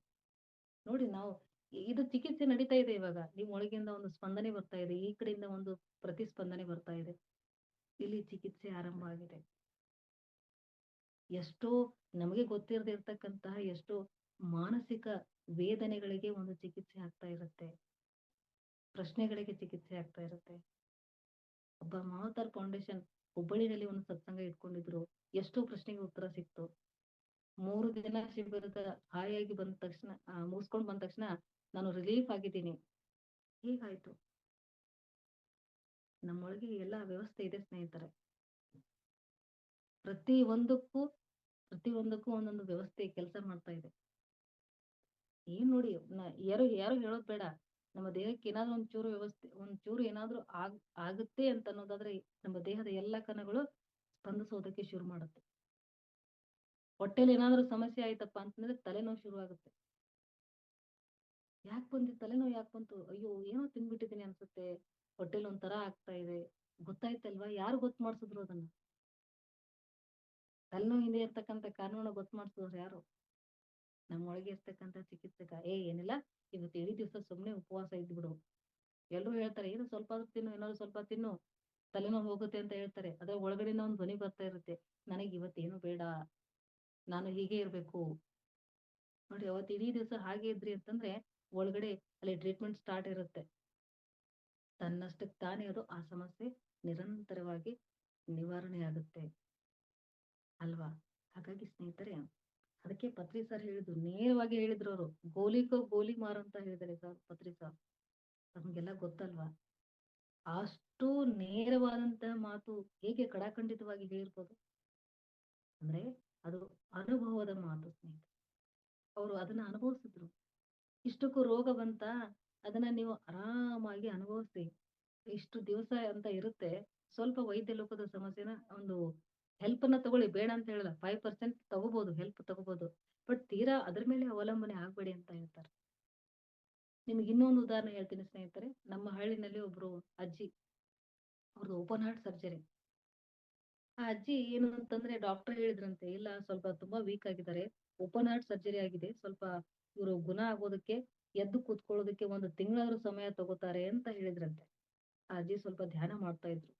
S1: ನೋಡಿ ನಾವು ಇದು ಚಿಕಿತ್ಸೆ ನಡೀತಾ ಇದೆ ಇವಾಗ. ನಿಮ್ ಒಳಗಿಂದ ಒಂದು ಸ್ಪಂದನೆ ಬರ್ತಾ ಇದೆ. ಈ ಕಡೆಯಿಂದ ಒಂದು ಪ್ರತಿಸ್ಪಂದನೆ ಬರ್ತಾ ಇದೆ. ಇಲ್ಲಿ ಚಿಕಿತ್ಸೆ ಆರಂಭ ಆಗಿದೆ. ಎಷ್ಟೋ ನಮಗೆ ಗೊತ್ತಿರದೇ ಇರ್ತಕ್ಕಂತಹ ಎಷ್ಟೋ ಮಾನಸಿಕ ವೇದನೆಗಳಿಗೆ ಒಂದು ಚಿಕಿತ್ಸೆ ಆಗ್ತಾ ಇರುತ್ತೆ. ಪ್ರಶ್ನೆಗಳಿಗೆ ಚಿಕಿತ್ಸೆ ಆಗ್ತಾ ಇರುತ್ತೆ. ಒಬ್ಬ ಮಮತಾರ್ ಫೌಂಡೇಶನ್ ಹುಬ್ಬಳ್ಳಿನಲ್ಲಿ ಒಂದು ಸತ್ಸಂಗ ಇಟ್ಕೊಂಡಿದ್ರು. ಎಷ್ಟೋ ಪ್ರಶ್ನೆಗೆ ಉತ್ತರ ಸಿಕ್ತು. 3 ದಿನ ಶಿಬಿರದ ಹಾಯಾಗಿ ಬಂದ ತಕ್ಷಣ ಮುಗಿಸ್ಕೊಂಡ್ ಬಂದ ತಕ್ಷಣ ನಾನು ರಿಲೀಫ್ ಆಗಿದ್ದೀನಿ. ಹೀಗಾಯ್ತು. ನಮ್ಮೊಳಗೆ ಎಲ್ಲಾ ವ್ಯವಸ್ಥೆ ಇದೆ ಸ್ನೇಹಿತರೆ. ಪ್ರತಿ ಒಂದಕ್ಕೂ ಒಂದೊಂದು ವ್ಯವಸ್ಥೆ ಕೆಲಸ ಮಾಡ್ತಾ ಇದೆ. ಏನ್ ನೋಡಿ ಯಾರು ಯಾರು ಹೇಳೋದ್ ಬೇಡ. ನಮ್ಮ ದೇಹಕ್ಕೆ ಏನಾದ್ರೂ ಒಂಚೂರು ಏನಾದ್ರೂ ಆಗುತ್ತೆ ಅಂತ ಅನ್ನೋದಾದ್ರೆ ನಮ್ಮ ದೇಹದ ಎಲ್ಲಾ ಕಣಗಳು ಸ್ಪಂದಿಸೋದಕ್ಕೆ ಶುರು ಮಾಡುತ್ತೆ. ಹೊಟ್ಟೆಲಿ ಏನಾದ್ರೂ ಸಮಸ್ಯೆ ಆಯ್ತಪ್ಪ ಅಂತಂದ್ರೆ ತಲೆನೋವು ಶುರು ಆಗುತ್ತೆ. ತಲೆನೋವು ಯಾಕೆ ಬಂತು? ಅಯ್ಯೋ ಏನೋ ತಿನ್ಬಿಟ್ಟಿದೀನಿ ಅನ್ಸುತ್ತೆ. ಹೊಟ್ಟೆಲಿ ಒಂಥರ ಆಗ್ತಾ ಇದೆ. ಗೊತ್ತಾಯ್ತಲ್ವಾ? ಯಾರು ಗೊತ್ತು ಮಾಡ್ಸಿದ್ರು ಅದನ್ನ? ತಲೆನೋವು ಹಿಂದೆ ಇರ್ತಕ್ಕಂಥ ಕಾರಣವನ್ನ ಗೊತ್ತು ಮಾಡ್ಸಿದವ್ರು ಯಾರು? ನಮ್ಮೊಳಗೆ ಇರ್ತಕ್ಕಂಥ ಚಿಕಿತ್ಸಕ. ಏನಿಲ್ಲ, ಇವತ್ತು ಇಡೀ ದಿವಸ ಸುಮ್ನೆ ಉಪವಾಸ ಇದ್ಬಿಡು. ಎಲ್ರು ಹೇಳ್ತಾರೆ, ಏನು ಸ್ವಲ್ಪ ಆದ್ರೂ ತಿನ್ನು, ಏನಾದ್ರು ಸ್ವಲ್ಪ ತಿನ್ನು, ತಲೆನೋವು ಹೋಗುತ್ತೆ ಅಂತ ಹೇಳ್ತಾರೆ. ಅದ್ರ ಒಳಗಡೆನ ಒಂದು ಧ್ವನಿ ಬರ್ತಾ ಇರುತ್ತೆ, ನನಗೆ ಇವತ್ತೇನು ಬೇಡ, ನಾನು ಹೀಗೆ ಇರ್ಬೇಕು. ನೋಡಿ, ಅವತ್ತು ಇಡೀ ದಿವಸ ಹಾಗೆ ಇದ್ರಿ ಅಂತಂದ್ರೆ ಒಳಗಡೆ ಅಲ್ಲಿ ಟ್ರೀಟ್ಮೆಂಟ್ ಸ್ಟಾರ್ಟ್ ಇರುತ್ತೆ. ತನ್ನಷ್ಟಕ್ಕೆ ತಾನೇ ಅದು ಆ ಸಮಸ್ಯೆ ನಿರಂತರವಾಗಿ ನಿವಾರಣೆ ಆಗುತ್ತೆ ಅಲ್ವಾ? ಹಾಗಾಗಿ ಸ್ನೇಹಿತರೆ, ಅದಕ್ಕೆ ಪತ್ರಿ ಸರ್ ಹೇಳಿದ್ರು, ನೇರವಾಗಿ ಹೇಳಿದ್ರು ಅವರು. ಗೋಲಿಕೋ ಗೋಲಿ ಮಾರು ಅಂತ ಹೇಳಿದ್ದಾರೆ ಸರ್, ಪತ್ರಿ ಸರ್. ನಮ್ಗೆಲ್ಲ ಗೊತ್ತಲ್ವಾ? ಅಷ್ಟು ನೇರವಾದಂತಹ ಮಾತು ಹೇಗೆ ಕಡಾಖಂಡಿತವಾಗಿ ಹೇಳಿರ್ಬೋದು ಅಂದ್ರೆ ಅದು ಅನುಭವದ ಮಾತು ಸ್ನೇಹಿತರೆ. ಅವರು ಅದನ್ನ ಅನುಭವಿಸಿದ್ರು. ಇಷ್ಟಕ್ಕೂ ರೋಗ ಬಂತ, ಅದನ್ನ ನೀವು ಆರಾಮಾಗಿ ಅನುಭವಿಸಿ. ಇಷ್ಟು ದಿವಸ ಅಂತ ಇರುತ್ತೆ. ಸ್ವಲ್ಪ ವೈದ್ಯ ಲೋಕದ ಸಮಸ್ಯೆನ ಒಂದು ಹೆಲ್ಪ್ ಅನ್ನ ತಗೊಳ್ಳಿ, ಬೇಡ ಅಂತ ಹೇಳಲ್ಲ. 5% ತಗೋಬಹುದು, ಹೆಲ್ಪ್ ತಗೋಬಹುದು. ಬಟ್ ತೀರಾ ಅದ್ರ ಮೇಲೆ ಅವಲಂಬನೆ ಆಗ್ಬೇಡಿ ಅಂತ ಹೇಳ್ತಾರೆ. ನಿಮ್ಗೆ ಇನ್ನೊಂದು ಉದಾಹರಣೆ ಹೇಳ್ತೀನಿ ಸ್ನೇಹಿತರೆ. ನಮ್ಮ ಹಳ್ಳಿನಲ್ಲಿ ಒಬ್ರು ಅಜ್ಜಿ, ಅವ್ರದ್ದು ಓಪನ್ ಹಾರ್ಟ್ ಸರ್ಜರಿ. ಆ ಅಜ್ಜಿ ಏನು ಅಂತಂದ್ರೆ ಡಾಕ್ಟರ್ ಹೇಳಿದ್ರಂತೆ, ಇಲ್ಲ ಸ್ವಲ್ಪ ತುಂಬಾ ವೀಕ್ ಆಗಿದ್ದಾರೆ, ಓಪನ್ ಹಾರ್ಟ್ ಸರ್ಜರಿ ಆಗಿದೆ, ಸ್ವಲ್ಪ ಇವರು ಗುಣ ಆಗೋದಕ್ಕೆ, ಎದ್ದು ಕೂತ್ಕೊಳ್ಳೋದಕ್ಕೆ 1 ತಿಂಗಳಾದ್ರೂ ಸಮಯ ತಗೋತಾರೆ ಅಂತ ಹೇಳಿದ್ರಂತೆ. ಆ ಅಜ್ಜಿ ಸ್ವಲ್ಪ ಧ್ಯಾನ ಮಾಡ್ತಾ ಇದ್ರು.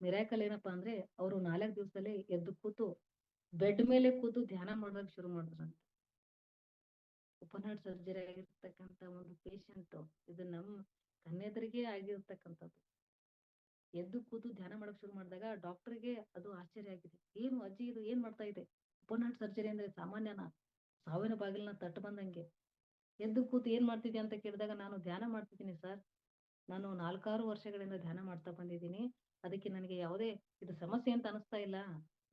S1: ಮಿರಾಕಲ್ ಏನಪ್ಪಾ ಅಂದ್ರೆ ಅವರು 4 ದಿವಸದಲ್ಲೇ ಎದ್ದು ಕೂತು ಬೆಡ್ ಮೇಲೆ ಕೂತು ಧ್ಯಾನ ಮಾಡೋದಕ್ಕೆ ಶುರು ಮಾಡಿದ್ರಂತೆ. ಓಪನ್ ಹಾರ್ಟ್ ಸರ್ಜರಿ ಆಗಿರ್ತಕ್ಕಂತ ಒಂದು ಪೇಷಂಟ್, ಇದು ನಮ್ಮ ಕಣ್ಣೆದುರಿಗೆ ಆಗಿರ್ತಕ್ಕಂಥದ್ದು. ಎದ್ದು ಕೂತು ಧ್ಯಾನ ಮಾಡಕ್ ಶುರು ಮಾಡಿದಾಗ ಡಾಕ್ಟರ್ಗೆ ಅದು ಆಶ್ಚರ್ಯ ಆಗಿದೆ. ಏನು ಅಜ್ಜಿ ಇದು ಏನ್ ಮಾಡ್ತಾ ಇದೆ? ಓಪನ್ ಹಾರ್ಟ್ ಸರ್ಜರಿ ಅಂದ್ರೆ ಸಾಮಾನ್ಯನಾ? ಸಾವಿನ ಬಾಗಿಲನ್ನ ತಟ್ಟು ಬಂದಂಗೆ. ಎದ್ದು ಕೂತು ಏನ್ ಮಾಡ್ತಿದ್ಯಾ ಅಂತ ಕೇಳಿದಾಗ, ನಾನು ಧ್ಯಾನ ಮಾಡ್ತಿದ್ದೀನಿ ಸರ್. ನಾನು 4-6 ವರ್ಷಗಳಿಂದ ಧ್ಯಾನ ಮಾಡ್ತಾ ಬಂದಿದ್ದೀನಿ. ಅದಕ್ಕೆ ನನಗೆ ಯಾವುದೇ ಇದು ಸಮಸ್ಯೆ ಅಂತ ಅನಿಸ್ತಾ ಇಲ್ಲ.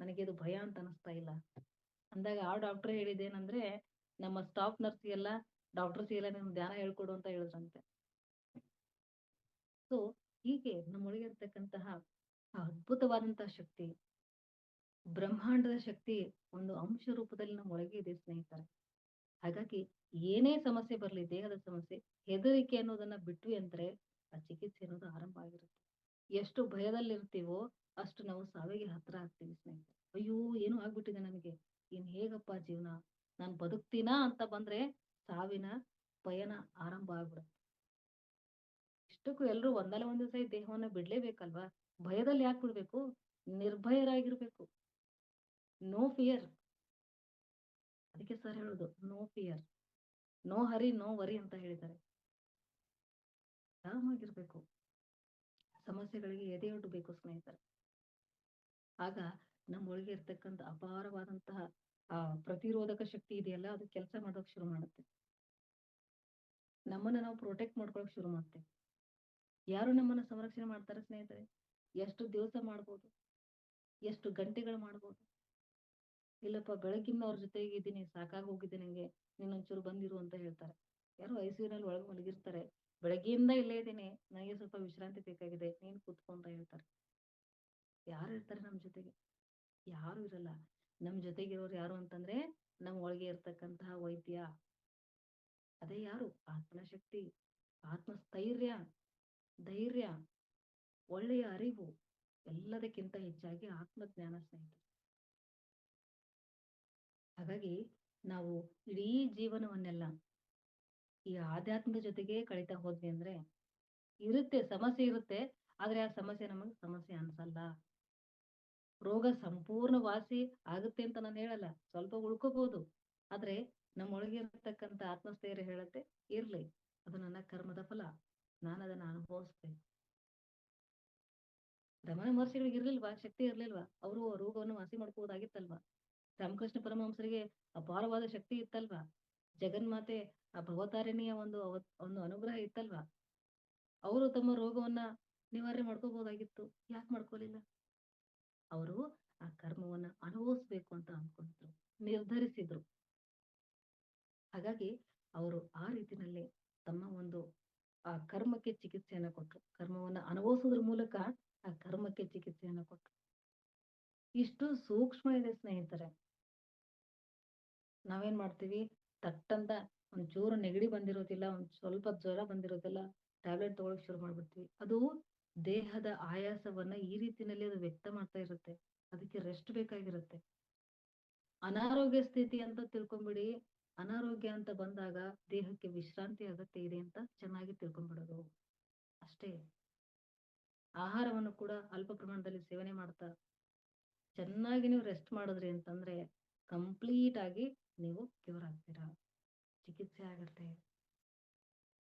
S1: ನನಗೆ ಇದು ಭಯ ಅಂತ ಅನಿಸ್ತಾ ಇಲ್ಲ. ಅಂದಾಗ ಆ ಡಾಕ್ಟರ್ ಹೇಳಿದ್ದೇನಂದ್ರೆ, ನಮ್ಮ ಸ್ಟಾಫ್ ನರ್ಸ್ಗೆಲ್ಲ ಡಾಕ್ಟರ್ಸ್ಗೆಲ್ಲ ನೀನು ಧ್ಯಾನ ಹೇಳ್ಕೊಡು ಅಂತ ಹೇಳಿದ್ರಂತೆ. ಸೊ ಹೀಗೆ ನಮ್ಮೊಳಗೆ ಇರ್ತಕ್ಕಂತಹ ಆ ಅದ್ಭುತವಾದಂತಹ ಶಕ್ತಿ, ಬ್ರಹ್ಮಾಂಡದ ಶಕ್ತಿ ಒಂದು ಅಂಶ ರೂಪದಲ್ಲಿ ನಮ್ಮ ಒಳಗೆ ಇದೆ ಸ್ನೇಹಿತರೆ. ಹಾಗಾಗಿ ಏನೇ ಸಮಸ್ಯೆ ಬರ್ಲಿ, ದೇಹದ ಸಮಸ್ಯೆ, ಹೆದರಿಕೆ ಅನ್ನೋದನ್ನ ಬಿಟ್ವಿ ಅಂದ್ರೆ ಆ ಚಿಕಿತ್ಸೆ ಅನ್ನೋದು ಆರಂಭ ಆಗಿರುತ್ತೆ. ಎಷ್ಟು ಭಯದಲ್ಲಿರ್ತೀವೋ ಅಷ್ಟು ನಾವು ಸಾವಿಗೆ ಹತ್ರ ಆಗ್ತೀವಿ ಸ್ನೇಹಿತರೆ. ಅಯ್ಯೋ ಏನೋ ಆಗ್ಬಿಟ್ಟಿದೆ ನನಗೆ, ಇನ್ ಹೇಗಪ್ಪ ಜೀವನ, ನಾನ್ ಬದುಕ್ತೀನಾ ಅಂತ ಬಂದ್ರೆ ಸಾವಿನ ಪಯಣ ಆರಂಭ ಆಗ್ಬಿಡುತ್ತೆ. ಇಷ್ಟಕ್ಕೂ ಎಲ್ರು ಒಂದಲ್ಲ ಒಂದ್ ದಿವಸ ಈ ದೇಹವನ್ನ ಬಿಡ್ಲೇಬೇಕಲ್ವಾ? ಭಯದಲ್ಲಿ ಯಾಕೆ ಬಿಡ್ಬೇಕು? ನಿರ್ಭಯರಾಗಿರ್ಬೇಕು. No fear. ಅದಕ್ಕೆ ಸರ್ ಹೇಳುದು, no fear, no hurry, no worry ಅಂತ ಹೇಳಿದ್ದಾರೆ. ಆರಾಮಾಗಿರ್ಬೇಕು. ಸಮಸ್ಯೆಗಳಿಗೆ ಎದೆಯೊಡ್ಬೇಕು ಸ್ನೇಹಿತರೆ. ಆಗ ನಮ್ಮೊಳಗೆ ಇರ್ತಕ್ಕಂಥ ಅಪಾರವಾದಂತಹ ಆ ಪ್ರತಿರೋಧಕ ಶಕ್ತಿ ಇದೆಯಲ್ಲ, ಅದು ಕೆಲಸ ಮಾಡೋಕ್ ಶುರು ಮಾಡುತ್ತೆ. ನಮ್ಮನ್ನ ನಾವು ಪ್ರೊಟೆಕ್ಟ್ ಮಾಡ್ಕೊಳಕ್ ಶುರು ಮಾಡ್ತೇವೆ. ಯಾರು ನಮ್ಮನ್ನ ಸಂರಕ್ಷಣೆ ಮಾಡ್ತಾರೆ ಸ್ನೇಹಿತರೆ? ಎಷ್ಟು ದಿವಸ ಮಾಡ್ಬೋದು, ಎಷ್ಟು ಗಂಟೆಗಳು ಮಾಡ್ಬೋದು. ಇಲ್ಲಪ್ಪ ಬೆಳಗ್ಗಿಂದ ಅವ್ರ ಜೊತೆಗೆ ಇದ್ದೀನಿ, ಸಾಕಾಗಿ ಹೋಗಿದೆ ನಂಗೆ, ನೀನೊಂಚೂರು ಬಂದಿರು ಅಂತ ಹೇಳ್ತಾರೆ. ಯಾರೋ ಐಸಿಯುನಲ್ಲಿ ಒಳಗೆ ಮಲಗಿರ್ತಾರೆ, ಬೆಳಗ್ಗೆಯಿಂದ ಇಲ್ಲೇ ಇದ್ದೀನಿ, ನನಗೆ ಸ್ವಲ್ಪ ವಿಶ್ರಾಂತಿ ಬೇಕಾಗಿದೆ, ನೀನ್ ಕೂತ್ಕೊ ಅಂತ ಹೇಳ್ತಾರೆ. ಯಾರು ಇರ್ತಾರೆ ನಮ್ ಜೊತೆಗೆ? ಯಾರು ಇರಲ್ಲ. ನಮ್ ಜೊತೆಗಿರೋರು ಯಾರು ಅಂತಂದ್ರೆ ನಮ್ ಒಳಗೆ ಇರ್ತಕ್ಕಂತಹ ವೈದ್ಯ. ಅದೇ ಯಾರು? ಆತ್ಮನ ಶಕ್ತಿ. ಆತ್ಮಸ್ಥೈರ್ಯ, ಧೈರ್ಯ, ಒಳ್ಳೆಯ ಅರಿವು ಎಲ್ಲದಕ್ಕಿಂತ ಹೆಚ್ಚಾಗಿ ಆತ್ಮಜ್ಞಾನ ಸ್ನೇಹಿತರೆ. ಹಾಗಾಗಿ ನಾವು ಇಡೀ ಜೀವನವನ್ನೆಲ್ಲ ಈ ಆಧ್ಯಾತ್ಮದ ಜೊತೆಗೆ ಕಳೀತಾ ಹೋದ್ವಿ ಅಂದ್ರೆ ಇರುತ್ತೆ, ಸಮಸ್ಯೆ ಇರುತ್ತೆ. ಆದ್ರೆ ಆ ಸಮಸ್ಯೆ ನಮಗೆ ಸಮಸ್ಯೆ ಅನ್ಸಲ್ಲ. ರೋಗ ಸಂಪೂರ್ಣ ವಾಸಿ ಆಗುತ್ತೆ ಅಂತ ನಾನು ಹೇಳಲ್ಲ. ಸ್ವಲ್ಪ ಉಳ್ಕೋಬಹುದು. ಆದ್ರೆ ನಮ್ಮೊಳಗೆ ಇರತಕ್ಕಂತ ಆತ್ಮಸ್ಥೈರ್ಯ ಹೇಳುತ್ತೆ, ಇರ್ಲಿ, ಅದು ನನ್ನ ಕರ್ಮದ ಫಲ. ನಾನು ಅದನ್ನ ಅನುಭವಿಸ್ಬೇಕು. ರಮಣ ಮಹರ್ಷಿಗಳಿಗೆ ಇರ್ಲಿಲ್ವಾ? ಶಕ್ತಿ ಇರ್ಲಿಲ್ವಾ? ಅವರು ರೋಗವನ್ನು ವಾಸಿ ಮಾಡ್ಕೋಬೋದಾಗಿತ್ತಲ್ವಾ? ರಾಮಕೃಷ್ಣ ಪರಮಹಂಸರಿಗೆ ಅಪಾರವಾದ ಶಕ್ತಿ ಇತ್ತಲ್ವಾ? ಜಗನ್ಮಾತೆ ಆ ಭವತಾರಿಣಿಯ ಒಂದು ಅನುಗ್ರಹ ಇತ್ತಲ್ವಾ? ಅವರು ತಮ್ಮ ರೋಗವನ್ನ ನಿವಾರಣೆ ಮಾಡ್ಕೋಬಹುದಾಗಿತ್ತು. ಯಾಕೆ ಮಾಡ್ಕೋಲಿಲ್ಲ? ಅವರು ಆ ಕರ್ಮವನ್ನ ಅನುಭವಿಸ್ಬೇಕು ಅಂತ ಅನ್ಕೊಂಡಿದ್ರು, ನಿರ್ಧರಿಸಿದ್ರು. ಹಾಗಾಗಿ ಅವರು ಆ ರೀತಿನಲ್ಲಿ ತಮ್ಮ ಆ ಕರ್ಮಕ್ಕೆ ಚಿಕಿತ್ಸೆಯನ್ನ ಕೊಟ್ರು. ಕರ್ಮವನ್ನ ಅನುಭವಿಸೋದ್ರ ಮೂಲಕ ಆ ಕರ್ಮಕ್ಕೆ ಚಿಕಿತ್ಸೆಯನ್ನ ಕೊಟ್ರು. ಇಷ್ಟು ಸೂಕ್ಷ್ಮ ಇದೆ ಸ್ನೇಹಿತರೆ. ನಾವೇನ್ ಮಾಡ್ತೀವಿ, ತಟ್ಟಂತ ಒಂಚೂರು ನೆಗಡಿ ಬಂದಿರೋದಿಲ್ಲ, ಒಂದ್ ಸ್ವಲ್ಪ ಜ್ವರ ಬಂದಿರೋದಿಲ್ಲ, ಟ್ಯಾಬ್ಲೆಟ್ ತಗೊಳಕ್ ಶುರು ಮಾಡ್ಬಿಡ್ತೀವಿ. ಅದು ದೇಹದ ಆಯಾಸವನ್ನ ಈ ರೀತಿನಲ್ಲಿ ಅದು ವ್ಯಕ್ತ ಮಾಡ್ತಾ ಇರುತ್ತೆ. ಅದಕ್ಕೆ ರೆಸ್ಟ್ ಬೇಕಾಗಿರುತ್ತೆ. ಅನಾರೋಗ್ಯ ಸ್ಥಿತಿ ಅಂತ ತಿಳ್ಕೊಂಬಿಡಿ. ಅನಾರೋಗ್ಯ ಅಂತ ಬಂದಾಗ ದೇಹಕ್ಕೆ ವಿಶ್ರಾಂತಿ ಅಗತ್ಯ ಇದೆ ಅಂತ ಚೆನ್ನಾಗಿ ತಿಳ್ಕೊಂಡ್ಬಿಡೋದು ಅಷ್ಟೇ. ಆಹಾರವನ್ನು ಕೂಡ ಅಲ್ಪ ಪ್ರಮಾಣದಲ್ಲಿ ಸೇವನೆ ಮಾಡ್ತಾ ಚೆನ್ನಾಗಿ ನೀವು ರೆಸ್ಟ್ ಮಾಡಿದ್ರಿ ಅಂತಂದ್ರೆ ಕಂಪ್ಲೀಟ್ ಆಗಿ ನೀವು ಕ್ಯೂರ್ ಆಗ್ತೀರಾ, ಚಿಕಿತ್ಸೆ ಆಗುತ್ತೆ.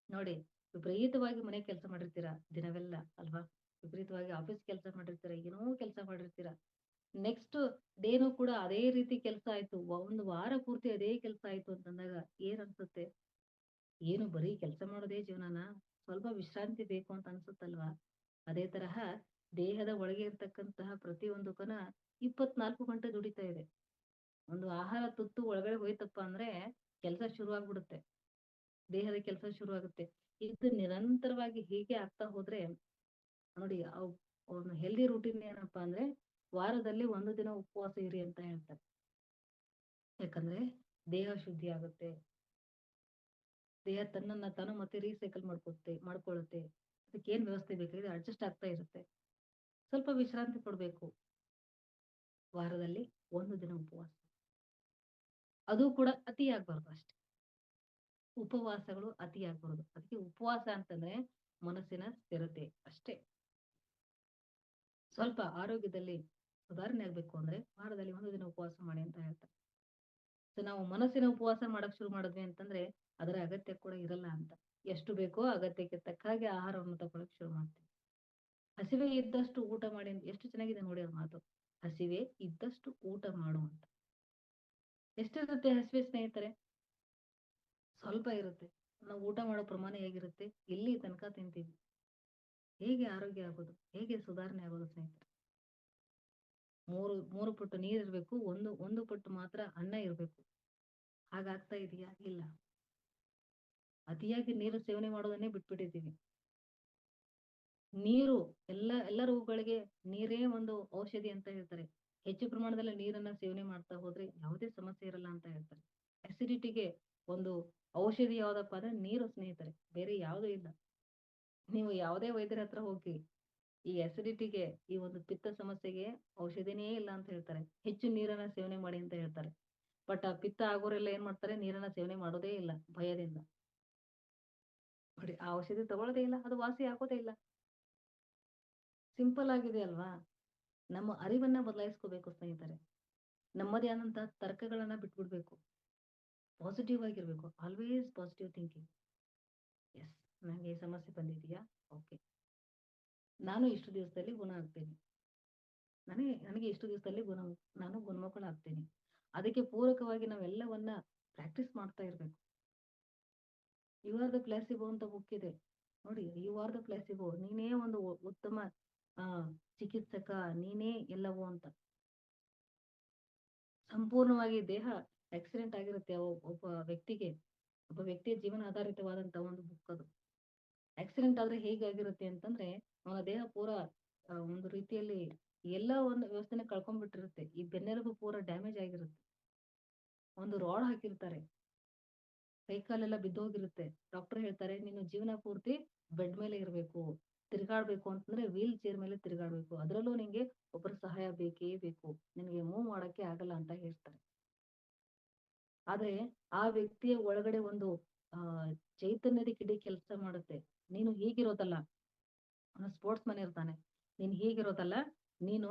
S1: ನೋಡಿ, ವಿಪರೀತವಾಗಿ ಮನೆ ಕೆಲಸ ಮಾಡಿರ್ತೀರಾ ದಿನವೆಲ್ಲ ಅಲ್ವಾ? ವಿಪರೀತವಾಗಿ ಆಫೀಸ್ ಕೆಲಸ ಮಾಡಿರ್ತೀರಾ, ಏನೋ ಕೆಲಸ ಮಾಡಿರ್ತೀರಾ. ನೆಕ್ಸ್ಟ್ ಡೇನು ಕೂಡ ಅದೇ ರೀತಿ ಕೆಲಸ ಆಯ್ತು, ಒಂದು ವಾರ ಪೂರ್ತಿ ಅದೇ ಕೆಲಸ ಆಯ್ತು ಅಂತಂದಾಗ ಏನ್ ಅನ್ಸುತ್ತೆ? ಏನು ಬರೀ ಕೆಲಸ ಮಾಡೋದೇ ಜೀವನನ? ಸ್ವಲ್ಪ ವಿಶ್ರಾಂತಿ ಬೇಕು ಅಂತ ಅನ್ಸುತ್ತಲ್ವಾ? ಅದೇ ತರಹ ದೇಹದ ಒಳಗೆ ಇರ್ತಕ್ಕಂತಹ ಪ್ರತಿಯೊಂದು ಕಣ 24 ಗಂಟೆ ದುಡಿತಾ ಇದೆ. ಒಂದು ಆಹಾರ ತುತ್ತು ಒಳಗಡೆ ಹೋಯ್ತಪ್ಪ ಅಂದ್ರೆ ಕೆಲಸ ಶುರುವಾಗ್ಬಿಡುತ್ತೆ, ದೇಹದ ಕೆಲಸ ಶುರುವಾಗುತ್ತೆ. ಇದು ನಿರಂತರವಾಗಿ ಹೀಗೆ ಆಗ್ತಾ ಹೋದ್ರೆ ನೋಡಿ, ಅವ್ನ ಹೆಲ್ದಿ ರೂಟೀನ್ ಏನಪ್ಪಾ ಅಂದ್ರೆ ವಾರದಲ್ಲಿ 1 ದಿನ ಉಪವಾಸ ಇರಿ ಅಂತ ಹೇಳ್ತಾರೆ. ಯಾಕಂದ್ರೆ ದೇಹ ಶುದ್ಧಿ ಆಗುತ್ತೆ, ದೇಹ ತನ್ನನ್ನ ತಾನು ಮತ್ತೆ ರೀಸೈಕಲ್ ಮಾಡ್ಕೊಳ್ಳುತ್ತೆ. ಅದಕ್ಕೆ ಏನ್ ವ್ಯವಸ್ಥೆ ಬೇಕಾಗಿದೆ ಅಡ್ಜಸ್ಟ್ ಆಗ್ತಾ ಇರುತ್ತೆ. ಸ್ವಲ್ಪ ವಿಶ್ರಾಂತಿ ಕೊಡ್ಬೇಕು. ವಾರದಲ್ಲಿ 1 ದಿನ ಉಪವಾಸ, ಅದು ಕೂಡ ಅತಿ ಆಗ್ಬಾರ್ದು ಅಷ್ಟೇ. ಉಪವಾಸಗಳು ಅತಿ ಆಗ್ಬಾರ್ದು. ಅದಕ್ಕೆ ಉಪವಾಸ ಅಂತಂದ್ರೆ ಮನಸ್ಸಿನ ಸ್ಥಿರತೆ ಅಷ್ಟೇ. ಸ್ವಲ್ಪ ಆರೋಗ್ಯದಲ್ಲಿ ಸುಧಾರಣೆ ಆಗ್ಬೇಕು ಅಂದ್ರೆ ವಾರದಲ್ಲಿ 1 ದಿನ ಉಪವಾಸ ಮಾಡಿ ಅಂತ ಹೇಳ್ತಾರೆ. ಸೊ ನಾವು ಮನಸ್ಸಿನ ಉಪವಾಸ ಮಾಡಕ್ ಶುರು ಮಾಡಿದ್ವಿ ಅಂತಂದ್ರೆ ಅದರ ಅಗತ್ಯ ಕೂಡ ಇರಲ್ಲ ಅಂತ. ಎಷ್ಟು ಬೇಕೋ ಅಗತ್ಯಕ್ಕೆ ತಕ್ಕ ಹಾಗೆ ಆಹಾರವನ್ನು ತಗೊಳಕ್ ಶುರು ಮಾಡ್ತೀವಿ. ಹಸಿವೆ ಇದ್ದಷ್ಟು ಊಟ ಮಾಡಿ ಅಂತ ಎಷ್ಟು ಚೆನ್ನಾಗಿದೆ ನೋಡಿ ಅವ್ರ ಮಾತು. ಹಸಿವೆ ಇದ್ದಷ್ಟು ಊಟ ಮಾಡು ಅಂತ. ಎಷ್ಟಿರುತ್ತೆ ಹಸಿವೆ ಸ್ನೇಹಿತರೆ? ಸ್ವಲ್ಪ ಇರುತ್ತೆ. ನಾವು ಊಟ ಮಾಡೋ ಪ್ರಮಾಣ ಹೇಗಿರುತ್ತೆ? ಇಲ್ಲಿ ತನಕ ತಿಂತೀವಿ. ಹೇಗೆ ಆರೋಗ್ಯ ಆಗೋದು? ಹೇಗೆ ಸುಧಾರಣೆ ಆಗೋದು ಸ್ನೇಹಿತರೆ? ಮೂರು ಪಟ್ಟು ನೀರಿರ್ಬೇಕು, ಒಂದು ಪಟ್ಟು ಮಾತ್ರ ಅನ್ನ ಇರ್ಬೇಕು. ಹಾಗಾಗ್ತಾ ಇದೆಯಾ? ಇಲ್ಲ. ಅತಿಯಾಗಿ ನೀರು ಸೇವನೆ ಮಾಡೋದನ್ನೇ ಬಿಟ್ಬಿಟ್ಟಿದ್ದೀವಿ. ನೀರು ಎಲ್ಲ ರೋಗಗಳಿಗೆ ನೀರೇ ಒಂದು ಔಷಧಿ ಅಂತ ಹೇಳ್ತಾರೆ. ಹೆಚ್ಚು ಪ್ರಮಾಣದಲ್ಲಿ ನೀರನ್ನ ಸೇವನೆ ಮಾಡ್ತಾ ಹೋದ್ರೆ ಯಾವುದೇ ಸಮಸ್ಯೆ ಇರಲ್ಲ ಅಂತ ಹೇಳ್ತಾರೆ. ಅಸಿಡಿಟಿಗೆ ಒಂದು ಔಷಧಿ ಯಾವ್ದಪ್ಪ ಅಂದ್ರೆ ನೀರು ಸ್ನೇಹಿತರೆ, ಬೇರೆ ಯಾವುದೂ ಇಲ್ಲ. ನೀವು ಯಾವುದೇ ವೈದ್ಯರ ಹತ್ರ ಹೋಗಿ ಈ ಅಸಿಡಿಟಿಗೆ, ಈ ಒಂದು ಪಿತ್ತ ಸಮಸ್ಯೆಗೆ ಔಷಧಿನೇ ಇಲ್ಲ ಅಂತ ಹೇಳ್ತಾರೆ. ಹೆಚ್ಚು ನೀರನ್ನ ಸೇವನೆ ಮಾಡಿ ಅಂತ ಹೇಳ್ತಾರೆ. ಬಟ್ ಆ ಪಿತ್ತ ಆಗೋರೆಲ್ಲ ಏನ್ ಮಾಡ್ತಾರೆ? ನೀರನ್ನ ಸೇವನೆ ಮಾಡೋದೇ ಇಲ್ಲ ಭಯದಿಂದ. ನೋಡಿ, ಆ ಔಷಧಿ ತಗೊಳ್ಳೋದೇ ಇಲ್ಲ, ಅದು ವಾಸಿ ಆಗೋದೇ ಇಲ್ಲ. ಸಿಂಪಲ್ ಆಗಿದೆ ಅಲ್ವಾ? ನಮ್ಮ ಅರಿವನ್ನ ಬದಲಾಯಿಸ್ಕೋಬೇಕು ಸ್ನೇಹಿತರೆ. ನಮ್ಮದೇ ಆದಂತಹ ತರ್ಕಗಳನ್ನ ಬಿಟ್ಬಿಡ್ಬೇಕು. ಪಾಸಿಟಿವ್ ಆಗಿರ್ಬೇಕು. Always positive thinking. ಎಸ್, ನಂಗೆ ಈ ಸಮಸ್ಯೆ ಬಂದಿದೆಯಾ? ಓಕೆ, ನಾನು ಇಷ್ಟು ದಿವಸದಲ್ಲಿ ಗುಣ ಆಗ್ತೇನೆ. ನನಗೆ ಇಷ್ಟು ದಿವಸದಲ್ಲಿ ನಾನು ಗುಣಮುಖಳಾಗ್ತೇನೆ. ಅದಕ್ಕೆ ಪೂರಕವಾಗಿ ನಾವೆಲ್ಲವನ್ನ ಪ್ರಾಕ್ಟೀಸ್ ಮಾಡ್ತಾ ಇರ್ಬೇಕು. ಯು ಆರ್ ದ ಪ್ಲಾಸಿಬೋ ಅಂತ ಬುಕ್ ಇದೆ ನೋಡಿ. You are the placebo. ನೀನೇ ಒಂದು ಉತ್ತಮ ಆ ಚಿಕಿತ್ಸಕ, ನೀನೇ ಎಲ್ಲವೂ ಅಂತ. ಸಂಪೂರ್ಣವಾಗಿ ದೇಹ ಆಕ್ಸಿಡೆಂಟ್ ಆಗಿರುತ್ತೆ ಒಬ್ಬ ವ್ಯಕ್ತಿಯ ಜೀವನ ಆಧಾರಿತವಾದಂತ ಒಂದು ಬುಕ್ ಅದು. ಆಕ್ಸಿಡೆಂಟ್ ಆದ್ರೆ ಹೇಗಾಗಿರುತ್ತೆ ಅಂತಂದ್ರೆ ಅವನ ದೇಹ ಪೂರ ಒಂದು ರೀತಿಯಲ್ಲಿ ಎಲ್ಲ ಒಂದು ವ್ಯವಸ್ಥೆನ ಕಳ್ಕೊಂಡ್ಬಿಟ್ಟಿರುತ್ತೆ. ಈ ಬೆನ್ನೆಲುಬು ಪೂರ ಡ್ಯಾಮೇಜ್ ಆಗಿರುತ್ತೆ. ಒಂದು ರಾಡ್ ಹಾಕಿರ್ತಾರೆ. ಕೈಕಾಲೆಲ್ಲ ಬಿದ್ದೋಗಿರುತ್ತೆ. ಡಾಕ್ಟರ್ ಹೇಳ್ತಾರೆ ನೀನು ಜೀವನ ಪೂರ್ತಿ ಬೆಡ್ ಮೇಲೆ ಇರ್ಬೇಕು. ತಿರುಗಾಡ್ಬೇಕು ಅಂತಂದ್ರೆ ವೀಲ್ ಚೇರ್ ಮೇಲೆ ತಿರುಗಾಡ್ಬೇಕು. ಅದ್ರಲ್ಲೂ ನಿಂಗೆ ಒಬ್ಬರ ಸಹಾಯ ಬೇಕೇ ಬೇಕು. ನಿನಗೆ ಮೂವ್ ಮಾಡಕ್ಕೆ ಆಗಲ್ಲ ಅಂತ ಹೇಳ್ತಾರೆ. ಆದ್ರೆ ಆ ವ್ಯಕ್ತಿಯ ಒಳಗಡೆ ಒಂದು ಆ ಚೈತನ್ಯದ ಕಿಡಿ ಕೆಲಸ ಮಾಡುತ್ತೆ. ನೀನು ಹೀಗಿರೋದಲ್ಲ, ಅವನು ಸ್ಪೋರ್ಟ್ಸ್ ಮನ್ ಇರ್ತಾನೆ. ನೀನ್ ಹೀಗಿರೋದಲ್ಲ, ನೀನು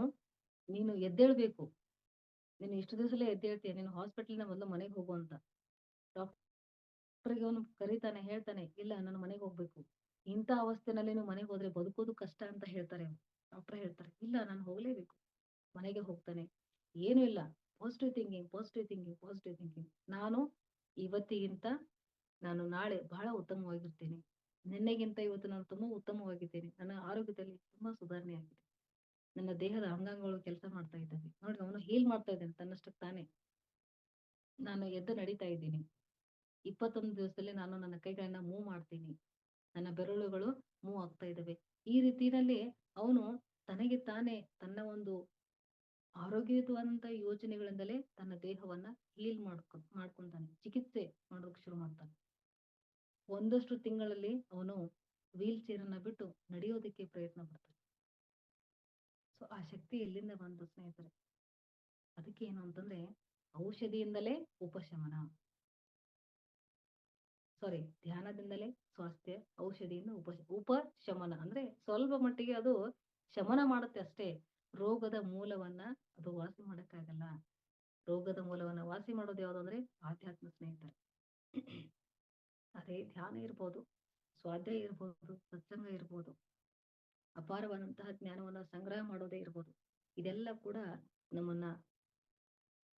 S1: ನೀನು ಎದ್ದೇಳ್ಬೇಕು. ನೀನು ಇಷ್ಟು ದಿವಸಲೇ ಎದ್ದೇಳ್ತೀಯ, ನೀನು ಹಾಸ್ಪಿಟಲ್ನ ಮೊದಲು ಮನೆಗೆ ಹೋಗು ಅಂತ. ಡಾಕ್ಟರ್ಗೆ ಅವನು ಕರೀತಾನೆ, ಹೇಳ್ತಾನೆ, ಇಲ್ಲ ನಾನು ಮನೆಗೆ ಹೋಗ್ಬೇಕು. ಇಂಥ ಅವಸ್ಥೆನಲ್ಲಿ ನೀವು ಮನೆಗೆ ಹೋದ್ರೆ ಬದುಕೋದು ಕಷ್ಟ ಅಂತ ಹೇಳ್ತಾರೆ. ಡಾಕ್ಟರ್ ಹೇಳ್ತಾರೆ, ಇಲ್ಲ ನಾನು ಹೋಗ್ಲೇಬೇಕು. ಮನೆಗೆ ಹೋಗ್ತಾನೆ. ಏನು ಇಲ್ಲ, positive thinking, positive thinking, positive thinking. ನಾನು ಇವತ್ತಿಗಿಂತ ನಾನು ನಾಳೆ ಬಹಳ ಉತ್ತಮವಾಗಿರ್ತೀನಿ. ನಿನ್ನೆಗಿಂತ ಇವತ್ತು ನಾನು ತುಂಬಾ ಉತ್ತಮವಾಗಿದ್ದೇನೆ. ನನ್ನ ಆರೋಗ್ಯದಲ್ಲಿ ತುಂಬಾ ಸುಧಾರಣೆ ಆಗಿದೆ. ನನ್ನ ದೇಹದ ಅಂಗಾಂಗಗಳು ಕೆಲಸ ಮಾಡ್ತಾ ಇದ್ದಾವೆ. ನೋಡಿ, ಅವನು ಹೀಲ್ ಮಾಡ್ತಾ ಇದ್ದಾನೆ ತನ್ನಷ್ಟಕ್ಕೆ ತಾನೇ. ನಾನು ಎದ್ದು ನಡೀತಾ ಇದ್ದೀನಿ. 21 ದಿವಸದಲ್ಲಿ ನಾನು ನನ್ನ ಕೈಗಳನ್ನ ಮೂವ್ ಮಾಡ್ತೀನಿ. ನನ್ನ ಬೆರಳುಗಳು ಮೂವ್ ಆಗ್ತಾ ಇದ್ದಾವೆ. ಈ ರೀತಿಯಲ್ಲಿ ಅವನು ತನಗೆ ತಾನೇ ತನ್ನ ಒಂದು ಆರೋಗ್ಯಯುತವಾದಂತ ಯೋಚನೆಗಳಿಂದಲೇ ತನ್ನ ದೇಹವನ್ನ ಹೀಲ್ ಮಾಡ್ಕೊಂತಾನೆ. ಚಿಕಿತ್ಸೆ ಮಾಡೋದಕ್ಕೆ ಶುರು ಮಾಡ್ತಾನೆ. ಒಂದಷ್ಟು ತಿಂಗಳಲ್ಲಿ ಅವನು ವೀಲ್ ಚೇರ್ ಅನ್ನ ಬಿಟ್ಟು ನಡೆಯೋದಕ್ಕೆ ಪ್ರಯತ್ನ ಪಡ್ತಾನೆ. ಸೊ ಆ ಶಕ್ತಿ ಎಲ್ಲಿಂದ ಬಂತು ಸ್ನೇಹಿತರೆ? ಅದಕ್ಕೆ ಏನು ಅಂತಂದ್ರೆ ಔಷಧಿಯಿಂದಲೇ ಉಪಶಮನ. ಸಾರಿ, ಧ್ಯಾನದಿಂದಲೇ ಸ್ವಾಸ್ಥ್ಯ, ಔಷಧಿಯಿಂದ ಉಪಶಮನ. ಅಂದ್ರೆ ಸ್ವಲ್ಪ ಮಟ್ಟಿಗೆ ಅದು ಶಮನ ಮಾಡುತ್ತೆ ಅಷ್ಟೇ. ರೋಗದ ಮೂಲವನ್ನ ಅದು ವಾಸಿ ಮಾಡಕ್ಕಾಗಲ್ಲ. ರೋಗದ ಮೂಲವನ್ನ ವಾಸಿ ಮಾಡೋದು ಯಾವುದು ಅಂದ್ರೆ ಆಧ್ಯಾತ್ಮ ಸ್ನೇಹಿತರೆ. ಅದೇ ಧ್ಯಾನ ಇರ್ಬೋದು, ಸ್ವಾಧ್ಯಾಯ ಇರ್ಬೋದು, ಸತ್ಸಂಗ ಇರ್ಬೋದು, ಅಪಾರವಾದಂತಹ ಜ್ಞಾನವನ್ನ ಸಂಗ್ರಹ ಮಾಡೋದೇ ಇರ್ಬೋದು. ಇದೆಲ್ಲ ಕೂಡ ನಮ್ಮನ್ನ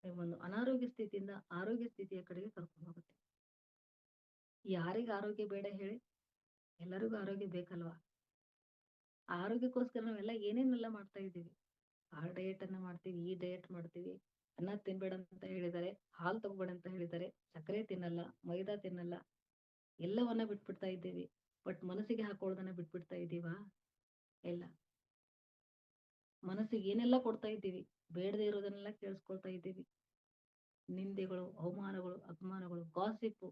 S1: ಒಂದು ಅನಾರೋಗ್ಯ ಸ್ಥಿತಿಯಿಂದ ಆರೋಗ್ಯ ಸ್ಥಿತಿಯ ಕಡೆಗೆ ಕರ್ಕೊಂಡು ಹೋಗುತ್ತೆ. ಯಾರಿಗ ಆರೋಗ್ಯ ಬೇಡ ಹೇಳಿ? ಎಲ್ಲರಿಗೂ ಆರೋಗ್ಯ ಬೇಕಲ್ವಾ? ಆರೋಗ್ಯಕ್ಕೋಸ್ಕರ ನಾವೆಲ್ಲ ಏನೇನೆಲ್ಲ ಮಾಡ್ತಾ ಇದ್ದೀವಿ. ಆ ಡಯಟ್ ಅನ್ನ ಮಾಡ್ತೀವಿ, ಈ ಡಯಟ್ ಮಾಡ್ತೀವಿ. ಅನ್ನ ತಿನ್ಬೇಡ ಅಂತ ಹೇಳಿದ್ದಾರೆ, ಹಾಲು ತಗೋಬೇಡ ಅಂತ ಹೇಳಿದ್ದಾರೆ, ಸಕ್ಕರೆ ತಿನ್ನಲ್ಲ, ಮೈದಾ ತಿನ್ನಲ್ಲ, ಎಲ್ಲವನ್ನ ಬಿಟ್ಬಿಡ್ತಾ ಇದ್ದೀವಿ. ಬಟ್ ಮನಸ್ಸಿಗೆ ಹಾಕೊಳ್ಳೋದನ್ನ ಬಿಟ್ಬಿಡ್ತಾ ಇದ್ದೀವಾ? ಇಲ್ಲ. ಮನಸ್ಸಿಗೆ ಏನೆಲ್ಲ ಕೊಡ್ತಾ ಇದ್ದೀವಿ, ಬೇಡದೇ ಇರೋದನ್ನೆಲ್ಲ ಕೇಳಿಸ್ಕೊಳ್ತಾ ಇದ್ದೀವಿ. ನಿಂದೆಗಳು, ಅವಮಾನಗಳು, ಅಪಮಾನಗಳು, ಗಾಸಿಪ್ಪು,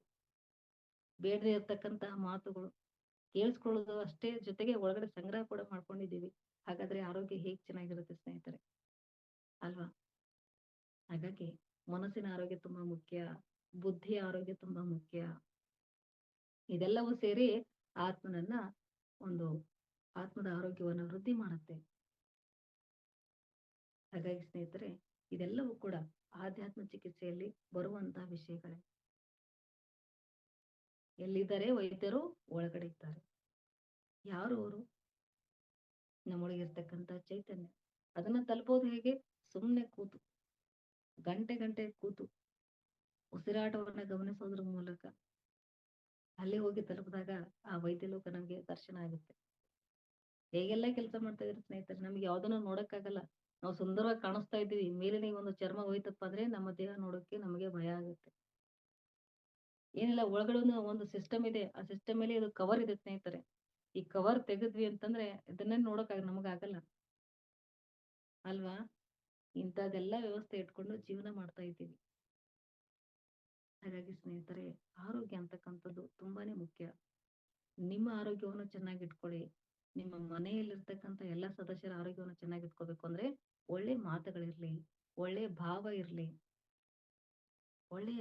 S1: ಬೇಡದೇ ಇರ್ತಕ್ಕಂತಹ ಮಾತುಗಳು ಕೇಳಿಸ್ಕೊಳ್ಳೋದು ಅಷ್ಟೇ, ಜೊತೆಗೆ ಒಳಗಡೆ ಸಂಗ್ರಹ ಕೂಡ ಮಾಡ್ಕೊಂಡಿದ್ದೀವಿ. ಹಾಗಾದ್ರೆ ಆರೋಗ್ಯ ಹೇಗ್ ಚೆನ್ನಾಗಿರುತ್ತೆ ಸ್ನೇಹಿತರೆ? ಅಲ್ವಾ? ಹಾಗಾಗಿ ಮನಸ್ಸಿನ ಆರೋಗ್ಯ ತುಂಬಾ ಮುಖ್ಯ, ಬುದ್ಧಿಯ ಆರೋಗ್ಯ ತುಂಬಾ ಮುಖ್ಯ. ಇದೆಲ್ಲವೂ ಸೇರಿ ಆತ್ಮನನ್ನ ಒಂದು ಆತ್ಮದ ಆರೋಗ್ಯವನ್ನ ವೃದ್ಧಿ ಮಾಡುತ್ತೆ. ಹಾಗಾಗಿ ಸ್ನೇಹಿತರೆ, ಇದೆಲ್ಲವೂ ಕೂಡ ಆಧ್ಯಾತ್ಮ ಚಿಕಿತ್ಸೆಯಲ್ಲಿ ಬರುವಂತಹ ವಿಷಯಗಳೇ. ಎಲ್ಲಿದ್ದಾರೆ ವೈದ್ಯರು? ಒಳಗಡೆ ಇದ್ದಾರೆ. ಯಾರು ಅವರು? ನಮ್ಮೊಳಗಿರ್ತಕ್ಕಂಥ ಚೈತನ್ಯ. ಅದನ್ನ ತಲುಪೋದು ಹೇಗೆ? ಸುಮ್ನೆ ಕೂತು, ಗಂಟೆ ಗಂಟೆ ಕೂತು ಉಸಿರಾಟವನ್ನ ಗಮನಿಸೋದ್ರ ಮೂಲಕ ಅಲ್ಲಿ ಹೋಗಿ ತಲುಪಿದಾಗ ಆ ವೈದ್ಯ ಲೋಕ ನಮ್ಗೆ ದರ್ಶನ ಆಗುತ್ತೆ. ಹೇಗೆಲ್ಲ ಕೆಲಸ ಮಾಡ್ತಾ ಇದ್ರೆ ಸ್ನೇಹಿತರೆ, ನಮ್ಗೆ ಯಾವ್ದನ್ನ ನೋಡಕ್ಕಾಗಲ್ಲ. ನಾವು ಸುಂದರವಾಗಿ ಕಾಣಿಸ್ತಾ ಇದ್ದೀವಿ, ಮೇಲಿನ ಒಂದು ಚರ್ಮ ಹೋಯ್ತಪ್ಪ ಅಂದ್ರೆ ನಮ್ಮ ದೇಹ ನೋಡೋಕೆ ನಮಗೆ ಭಯ ಆಗುತ್ತೆ. ಏನಿಲ್ಲ, ಒಳಗಡೆ ಒಂದು ಸಿಸ್ಟಮ್ ಇದೆ. ಆ ಸಿಸ್ಟಮ್ ಮೇಲೆ ಇದು ಕವರ್ ಇದೆ ಸ್ನೇಹಿತರೆ. ಈ ಕವರ್ ತೆಗೆದ್ವಿ ಅಂತಂದ್ರೆ ಇದನ್ನೇ ನೋಡಕ್ ನಮಗಾಗಲ್ಲ ಅಲ್ವಾ? ಇಂಥದೆಲ್ಲ ವ್ಯವಸ್ಥೆ ಇಟ್ಕೊಂಡು ಜೀವನ ಮಾಡ್ತಾ ಇದ್ದೀವಿ. ಹಾಗಾಗಿ ಸ್ನೇಹಿತರೆ, ಆರೋಗ್ಯ ಅಂತಕ್ಕಂಥದ್ದು ತುಂಬಾನೇ ಮುಖ್ಯ. ನಿಮ್ಮ ಆರೋಗ್ಯವನ್ನು ಚೆನ್ನಾಗಿ ಇಟ್ಕೊಳ್ಳಿ. ನಿಮ್ಮ ಮನೆಯಲ್ಲಿರ್ತಕ್ಕಂಥ ಎಲ್ಲ ಸದಸ್ಯರ ಆರೋಗ್ಯವನ್ನು ಚೆನ್ನಾಗಿ ಇಟ್ಕೋಬೇಕು ಅಂದ್ರೆ ಒಳ್ಳೆ ಮಾತುಗಳಿರ್ಲಿ, ಒಳ್ಳೆ ಭಾವ ಇರ್ಲಿ, ಒಳ್ಳೆ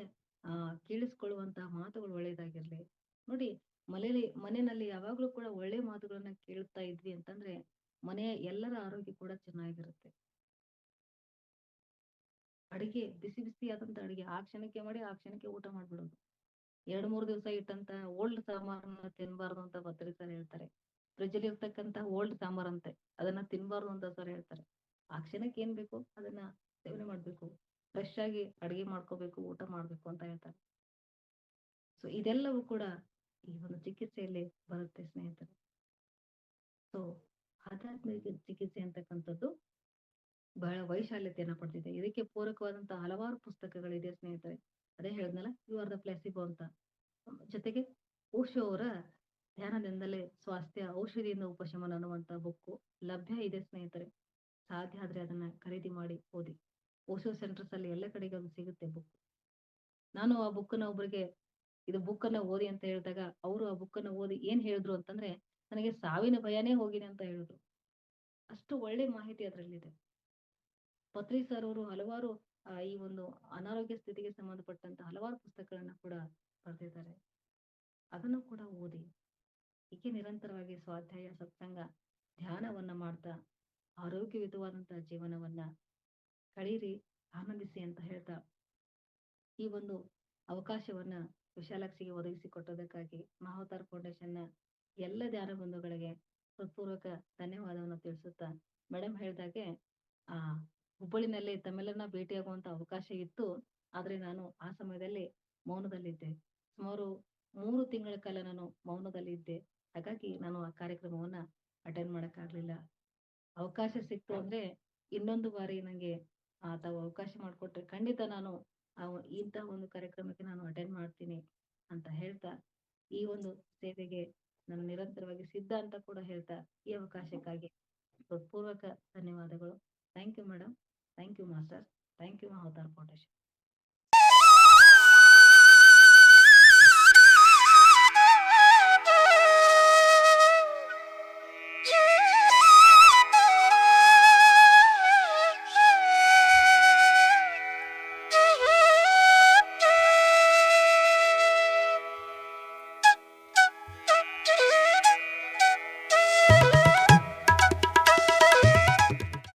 S1: ಕೇಳಿಸ್ಕೊಳ್ಳುವಂತಹ ಮಾತುಗಳು ಒಳ್ಳೇದಾಗಿರ್ಲಿ. ನೋಡಿ, ಮನೆಯಲ್ಲಿ ಯಾವಾಗ್ಲೂ ಕೂಡ ಒಳ್ಳೆ ಮಾತುಗಳನ್ನ ಕೇಳ್ತಾ ಇದ್ವಿ ಅಂತಂದ್ರೆ ಮನೆಯ ಎಲ್ಲರ ಆರೋಗ್ಯ ಕೂಡ ಚೆನ್ನಾಗಿರುತ್ತೆ. ಅಡಿಗೆ ಬಿಸಿ ಬಿಸಿ ಆದಂತ ಅಡಿಗೆ ಆ ಕ್ಷಣಕ್ಕೆ ಮಾಡಿ ಆ ಕ್ಷಣಕ್ಕೆ ಊಟ ಮಾಡ್ಬಿಡೋದು. 2-3 ದಿವಸ ಇಟ್ಟಂತ ಓಲ್ಡ್ ಸಾಂಬಾರನ್ನ ತಿನ್ಬಾರ್ದು ಅಂತ ಸರ್ ಹೇಳ್ತಾರೆ. ಫ್ರಿಜ್ ಅಲ್ಲಿ ಇರ್ತಕ್ಕಂತ ಓಲ್ಡ್ ಸಾಂಬಾರ್ ಅಂತೆ, ಅದನ್ನ ತಿನ್ಬಾರ್ದು ಅಂತ ಸರ್ ಹೇಳ್ತಾರೆ. ಆ ಕ್ಷಣಕ್ಕೆ ಏನ್ ಬೇಕು ಅದನ್ನ ಸೇವನೆ ಮಾಡ್ಬೇಕು. ಫ್ರೆಶ್ ಆಗಿ ಅಡಿಗೆ ಮಾಡ್ಕೋಬೇಕು, ಊಟ ಮಾಡ್ಬೇಕು ಅಂತ ಹೇಳ್ತಾರೆ. ಸೊ ಇದೆಲ್ಲವೂ ಕೂಡ ಈ ಒಂದು ಚಿಕಿತ್ಸೆಯಲ್ಲಿ ಬರುತ್ತೆ ಸ್ನೇಹಿತರೆ. ಸೊ ಆಧ್ಯಾತ್ಮಿಕ ಚಿಕಿತ್ಸೆ ಅಂತಕ್ಕಂಥದ್ದು ಬಹಳ ವೈಶಾಲ್ಯತೆಯನ್ನ ಪಡೆದಿದೆ. ಇದಕ್ಕೆ ಪೂರಕವಾದಂತಹ ಹಲವಾರು ಪುಸ್ತಕಗಳಿದೆ ಸ್ನೇಹಿತರೆ. ಅದೇ ಹೇಳಿದ್ನಲ್ಲ, ಯು ಆರ್ ದ ಪ್ಲೇಸಿಬೋ ಅಂತ. ಜೊತೆಗೆ ಓಶೋ ಅವರ ಧ್ಯಾನದಿಂದಲೇ ಸ್ವಾಸ್ಥ್ಯ, ಔಷಧಿಯಿಂದ ಉಪಶಮನ ಅನ್ನುವಂತ ಬುಕ್ ಲಭ್ಯ ಇದೆ ಸ್ನೇಹಿತರೆ. ಸಾಧ್ಯ ಆದ್ರೆ ಅದನ್ನ ಖರೀದಿ ಮಾಡಿ ಓದಿ. ಓಶೋ ಸೆಂಟರ್ಸ್ ಅಲ್ಲಿ ಎಲ್ಲ ಕಡೆಗೆ ಅದು ಸಿಗುತ್ತೆ ಬುಕ್. ನಾನು ಆ ಬುಕ್ ನ ಒಬ್ಬರಿಗೆ ಇದು ಬುಕ್ ಅನ್ನ ಓದಿ ಅಂತ ಹೇಳಿದಾಗ, ಅವರು ಆ ಬುಕ್ ಅನ್ನ ಓದಿ ಏನ್ ಹೇಳಿದ್ರು ಅಂತಂದ್ರೆ, ನನಗೆ ಸಾವಿನ ಭಯನೇ ಹೋಗಿದೆ ಅಂತ ಹೇಳಿದ್ರು. ಅಷ್ಟು ಒಳ್ಳೆ ಮಾಹಿತಿ ಅದ್ರಲ್ಲಿದೆ. ಪತ್ರಿ ಸರ್ ಅವರು ಹಲವಾರು ಈ ಒಂದು ಅನಾರೋಗ್ಯ ಸ್ಥಿತಿಗೆ ಸಂಬಂಧಪಟ್ಟಂತ ಹಲವಾರು ಪುಸ್ತಕಗಳನ್ನ ಕೂಡ ಬರೆದಿದ್ದಾರೆ. ಅದನ್ನು ಕೂಡ ಓದಿ. ಹೀಗೆ ನಿರಂತರವಾಗಿ ಸ್ವಾಧ್ಯಾಯ, ಸತ್ಸಂಗ, ಧ್ಯಾನವನ್ನ ಮಾಡ್ತಾ ಆರೋಗ್ಯಯುತವಾದಂತಹ ಜೀವನವನ್ನ ಕಳೀರಿ, ಆನಂದಿಸಿ ಅಂತ ಹೇಳ್ತಾ, ಈ ಒಂದು ಅವಕಾಶವನ್ನ ವಿಶಾಲಾಕ್ಷಿಗೆ ಒದಗಿಸಿಕೊಟ್ಟದಕ್ಕಾಗಿ ಮಹಾವತಾರ್ ಫೌಂಡೇಶನ್ನ ಎಲ್ಲ ಧ್ಯಾನ ಬಂಧುಗಳಿಗೆ ಹೃತ್ಪೂರ್ವಕ ಧನ್ಯವಾದವನ್ನು ತಿಳಿಸುತ್ತಾ, ಮೇಡಮ್ ಹೇಳ್ದಾಗೆ ಆ ಹುಬ್ಬಳ್ಳಿನಲ್ಲಿ ತಮ್ಮೆಲ್ಲರನ್ನ ಭೇಟಿಯಾಗುವಂತ ಅವಕಾಶ ಇತ್ತು. ಆದ್ರೆ ನಾನು ಆ ಸಮಯದಲ್ಲಿ ಮೌನದಲ್ಲಿದ್ದೆ. ಸುಮಾರು 3 ತಿಂಗಳ ಕಾಲ ನಾನು ಮೌನದಲ್ಲಿದ್ದೆ. ಹಾಗಾಗಿ ನಾನು ಆ ಕಾರ್ಯಕ್ರಮವನ್ನ ಅಟೆಂಡ್ ಮಾಡಕ್ಕಾಗ್ಲಿಲ್ಲ. ಅವಕಾಶ ಸಿಕ್ತು ಅಂದ್ರೆ ಇನ್ನೊಂದು ಬಾರಿ ನಂಗೆ ತಾವು ಅವಕಾಶ ಮಾಡಿಕೊಟ್ರೆ ಖಂಡಿತ ನಾನು ಇಂತಹ ಒಂದು ಕಾರ್ಯಕ್ರಮಕ್ಕೆ ನಾನು ಅಟೆಂಡ್ ಮಾಡ್ತೀನಿ ಅಂತ ಹೇಳ್ತಾ, ಈ ಒಂದು ಸೇವೆಗೆ ನಾನು ನಿರಂತರವಾಗಿ ಸಿದ್ಧ ಅಂತ ಕೂಡ ಹೇಳ್ತಾ, ಈ ಅವಕಾಶಕ್ಕಾಗಿ ಹೃತ್ಪೂರ್ವಕ ಧನ್ಯವಾದಗಳು. Thank you madam. Thank you master. Thank you Mahavatar foundation.